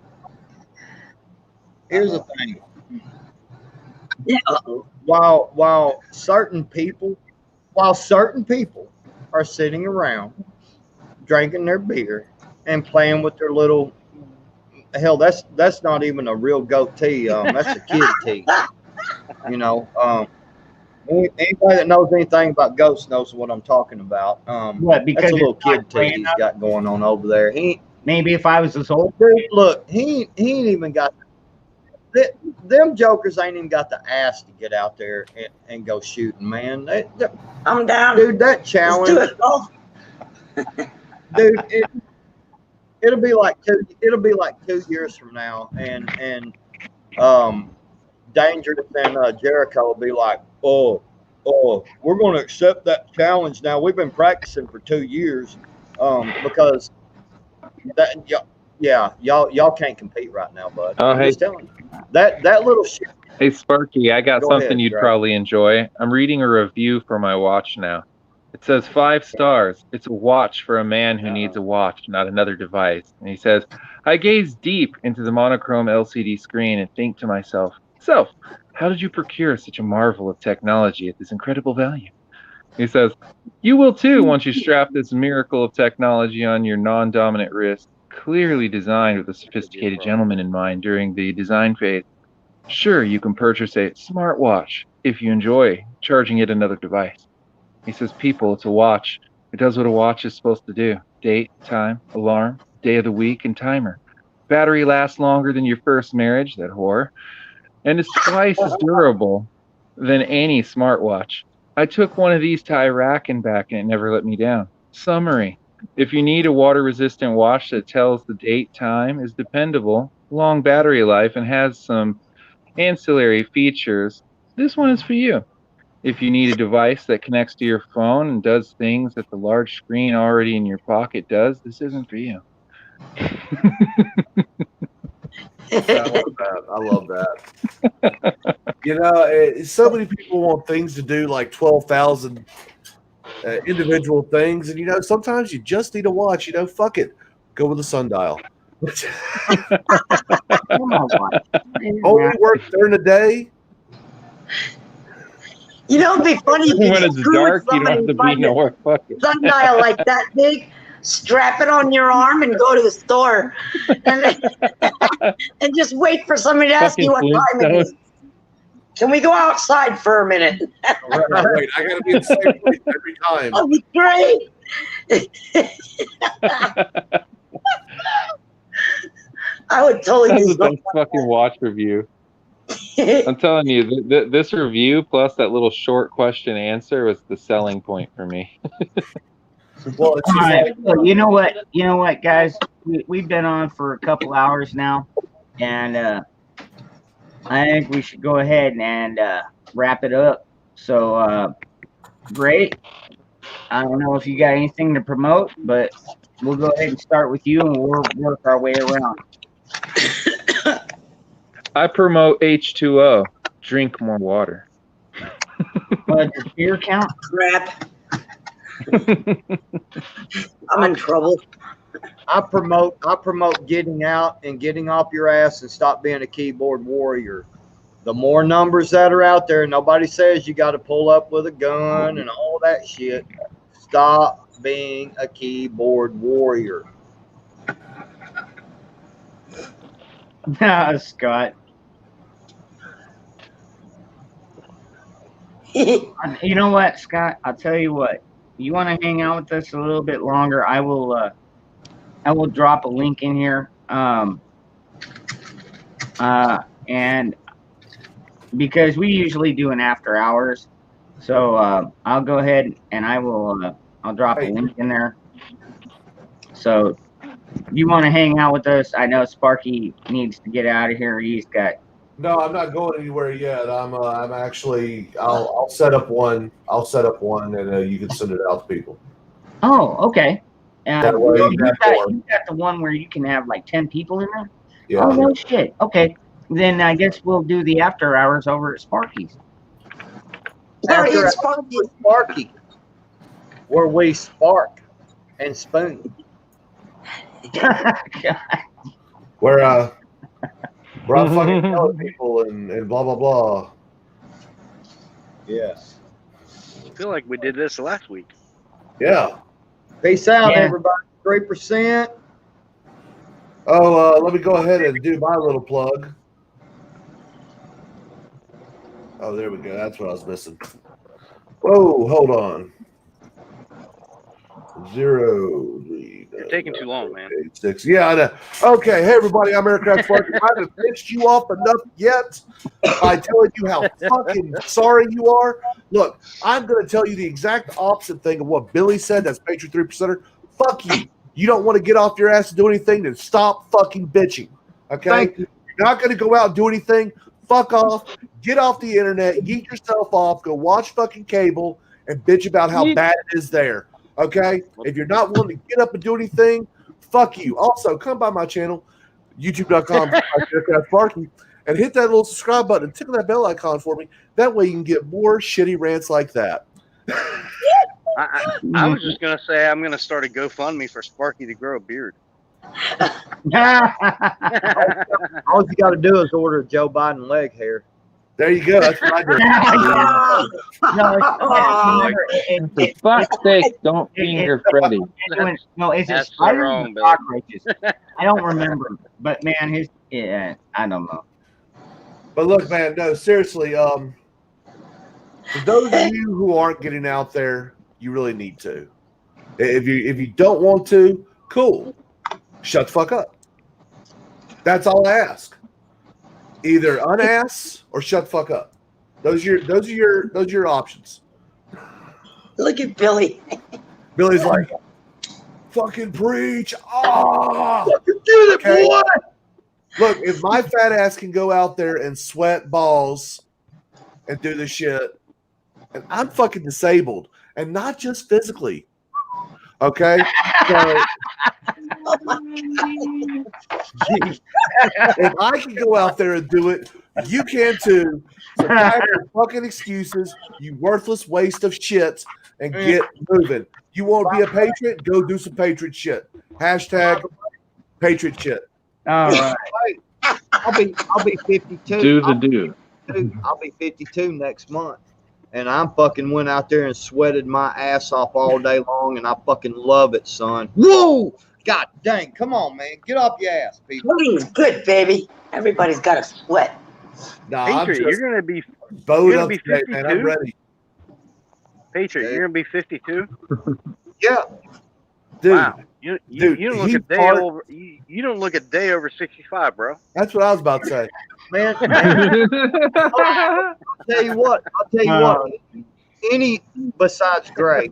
here's the thing. Yeah. While certain people are sitting around drinking their beer and playing with their little, hell, that's not even a real goatee. That's a kid tee. You know, anybody that knows anything about ghosts knows what I'm talking about. What? Because That's a little it's not kid tee playing he's up? got going on over there. Maybe if I was his old. Dude, look, he ain't even got them jokers ain't even got the ass to get out there and go shooting, man. I'm down. Dude, that Let's challenge, do it, Golf. dude, it'll be like 2 years from now, and Dangerous and Jericho will be like, oh, we're going to accept that challenge now. We've been practicing for 2 years, because that y'all can't compete right now, bud. Oh, I'm hey. just telling you. That little shit. Hey, Sparky, I got Go something ahead, you'd Dre. probably enjoy. I'm reading a review for my watch now. It says 5 stars. It's a watch for a man who needs a watch, not another device. And he says, I gaze deep into the monochrome LCD screen and think to myself, so, how did you procure such a marvel of technology at this incredible value? He says, you will too once you strap this miracle of technology on your non-dominant wrist, clearly designed with a sophisticated gentleman in mind during the design phase. Sure, you can purchase a smartwatch if you enjoy charging it another device. He says, people, it's a watch. It does what a watch is supposed to do. Date, time, alarm, day of the week, and timer. Battery lasts longer than your first marriage, that whore. And it's twice as durable than any smartwatch. I took one of these to Iraq and back, and it never let me down. Summary. If you need a water-resistant watch that tells the date, time, is dependable, long battery life, and has some ancillary features, this one is for you. If you need a device that connects to your phone and does things that the large screen already in your pocket does, this isn't for you. I love that. You know, so many people want things to do like 12,000 individual things. And, you know, sometimes you just need a watch. You know, fuck it. Go with a sundial. Only work during the day. You know, it'd be funny if you When it's dark, you don't have to be nowhere. Fuck it. sundial like that big, strap it on your arm and go to the store and, and just wait for somebody to ask you what time it is. Can we go outside for a minute? Wait, I gotta be in the same place every time. That'd be great. I would totally That's do the best something like fucking watch review. I'm telling you, this review plus that little short question answer was the selling point for me. Well, it's All just right. like, Well, you know what, guys? We've been on for a couple hours now, and I think we should go ahead and wrap it up. So, great. I don't know if you got anything to promote, but we'll go ahead and start with you, and we'll work our way around. I promote H2O. Drink more water. Does beer count? Crap. I'm in trouble. I promote getting out and getting off your ass and stop being a keyboard warrior. The more numbers that are out there, nobody says you got to pull up with a gun and all that shit. Stop being a keyboard warrior. Scott. You know what, Scott? I'll tell you what. You want to hang out with us a little bit longer? I will drop a link in here. And because we usually do an after hours, so I'll go ahead and I'll drop a link in there. So you want to hang out with us? I know Sparky needs to get out of here. He's got. no, I'm not going anywhere yet. I'm actually. I'll set up one. And you can send it out to people. Oh, okay. That way you you have more. got the one where you can have like 10 people in there? Yeah. Oh, no shit. Okay. Then I guess we'll do the after hours over at Sparky's. Party After at Sparky. Sparky, where we spark and spoon. Where I'm fucking telling people and blah blah blah. Yes. I feel like we did this last week. Yeah. Peace out, Yeah. everybody. 3%. Oh, let me go ahead and do my little plug. Oh, there we go. That's what I was missing. Whoa, hold on. 0, 3, You're taking too long, man. 8, 6. Yeah, I know. Okay, hey everybody, I'm Eric Sparky. I haven't pissed you off enough yet by telling you how fucking sorry you are. Look, I'm going to tell you the exact opposite thing of what Billy said. That's Patriot 3%er. Fuck you. You don't want to get off your ass and do anything, then stop fucking bitching. Okay? Thank you. You're not going to go out and do anything. Fuck off. Get off the internet. Yeet yourself off. Go watch fucking cable and bitch about how bad it is there. Okay? If you're not willing to get up and do anything, fuck you. Also, come by my channel, youtube.com/Sparky, and hit that little subscribe button and tickle that bell icon for me. That way you can get more shitty rants like that. I was just gonna say I'm gonna start a GoFundMe for Sparky to grow a beard. All you got to do is order a Joe Biden leg hair. There you go. That's what I do. For fuck's sake, don't finger Freddy. No, is it That's so spiders wrong, or Billy. cockroaches? I don't remember. But man, I don't know. But look, man, no, seriously, for those of you who aren't getting out there, you really need to. If you don't want to, cool. Shut the fuck up. That's all I ask. Either unass or shut the fuck up. Those are your options. Look at Billy. Billy's like, fucking preach. Ah, Okay. look, if my fat ass can go out there and sweat balls and do this shit, and I'm fucking disabled, and not just physically. Okay, so if I can go out there and do it, you can too. So pack your fucking excuses, you worthless waste of shit, and get moving. You want to be a patriot? Go do some patriot shit. Hashtag patriot shit. All right. I'll be 52. Do the do. I'll be 52 next month. And I'm fucking went out there and sweated my ass off all day long, and I fucking love it, son. Whoa! God dang, come on, man. Get off your ass, people. Sweating's good, baby. Everybody's got to sweat. Nah, I'm Patriot, just you're gonna be bowed you're up gonna be today, man. I'm 52? ready. Patriot. You're gonna be 52. Yeah. Dude, Wow. Dude, you don't look he a day part- over. You don't look a day over 65, bro. That's what I was about to say. Man, I'll tell you what. Any besides Gray,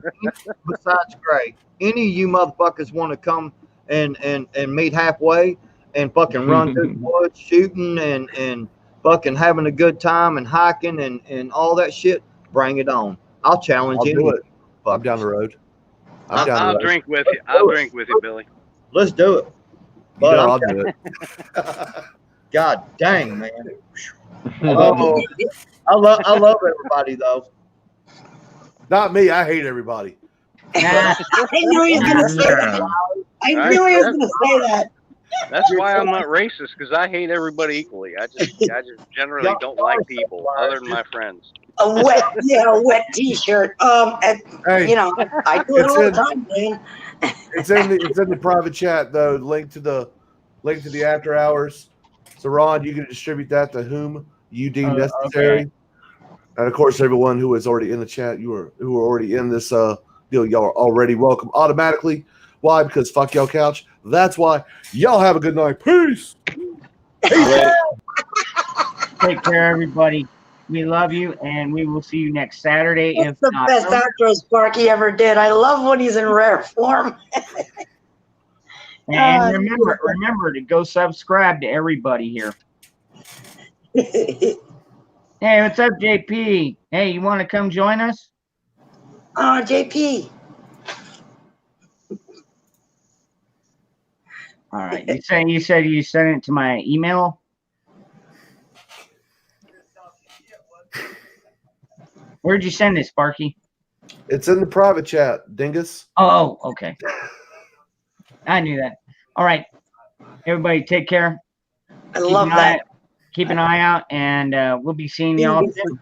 any of you motherfuckers want to come and meet halfway and fucking run through the woods shooting and fucking having a good time and hiking and all that shit, bring it on. I'll challenge I'll any do of it. you I'm fuckers. down the road. I'm down I'll the road. drink with you. I'll drink with you, Billy. Let's do it. You But know, I'm I'll do it. God dang, man. Oh, I love everybody though. not me. I hate everybody. I knew he was gonna say that. I knew he was gonna say that. That's why I'm not racist, because I hate everybody equally. I just generally don't like people other than my friends. A wet T-shirt. Hey, You know, I do it it's all the in- time, man. it's in the private chat though. Link to the after hours. So Ron, you can distribute that to whom you deem necessary. Okay. And of course, everyone who is already in the chat, who are already in this deal, y'all are already welcome automatically. Why? Because fuck y'all couch. That's why. Y'all have a good night. Peace. Take care, everybody. We love you, and we will see you next Saturday. It's If the not, best outro Sparky ever did. I love when he's in rare form. and remember to go subscribe to everybody here. Hey, what's up, JP? Hey, you want to come join us? JP. All right. You said you sent it to my email. Where'd you send it, Sparky? It's in the private chat, dingus. Oh, okay. I knew that. All right. Everybody take care. I love that. Keep an eye out, and we'll be seeing y'all soon.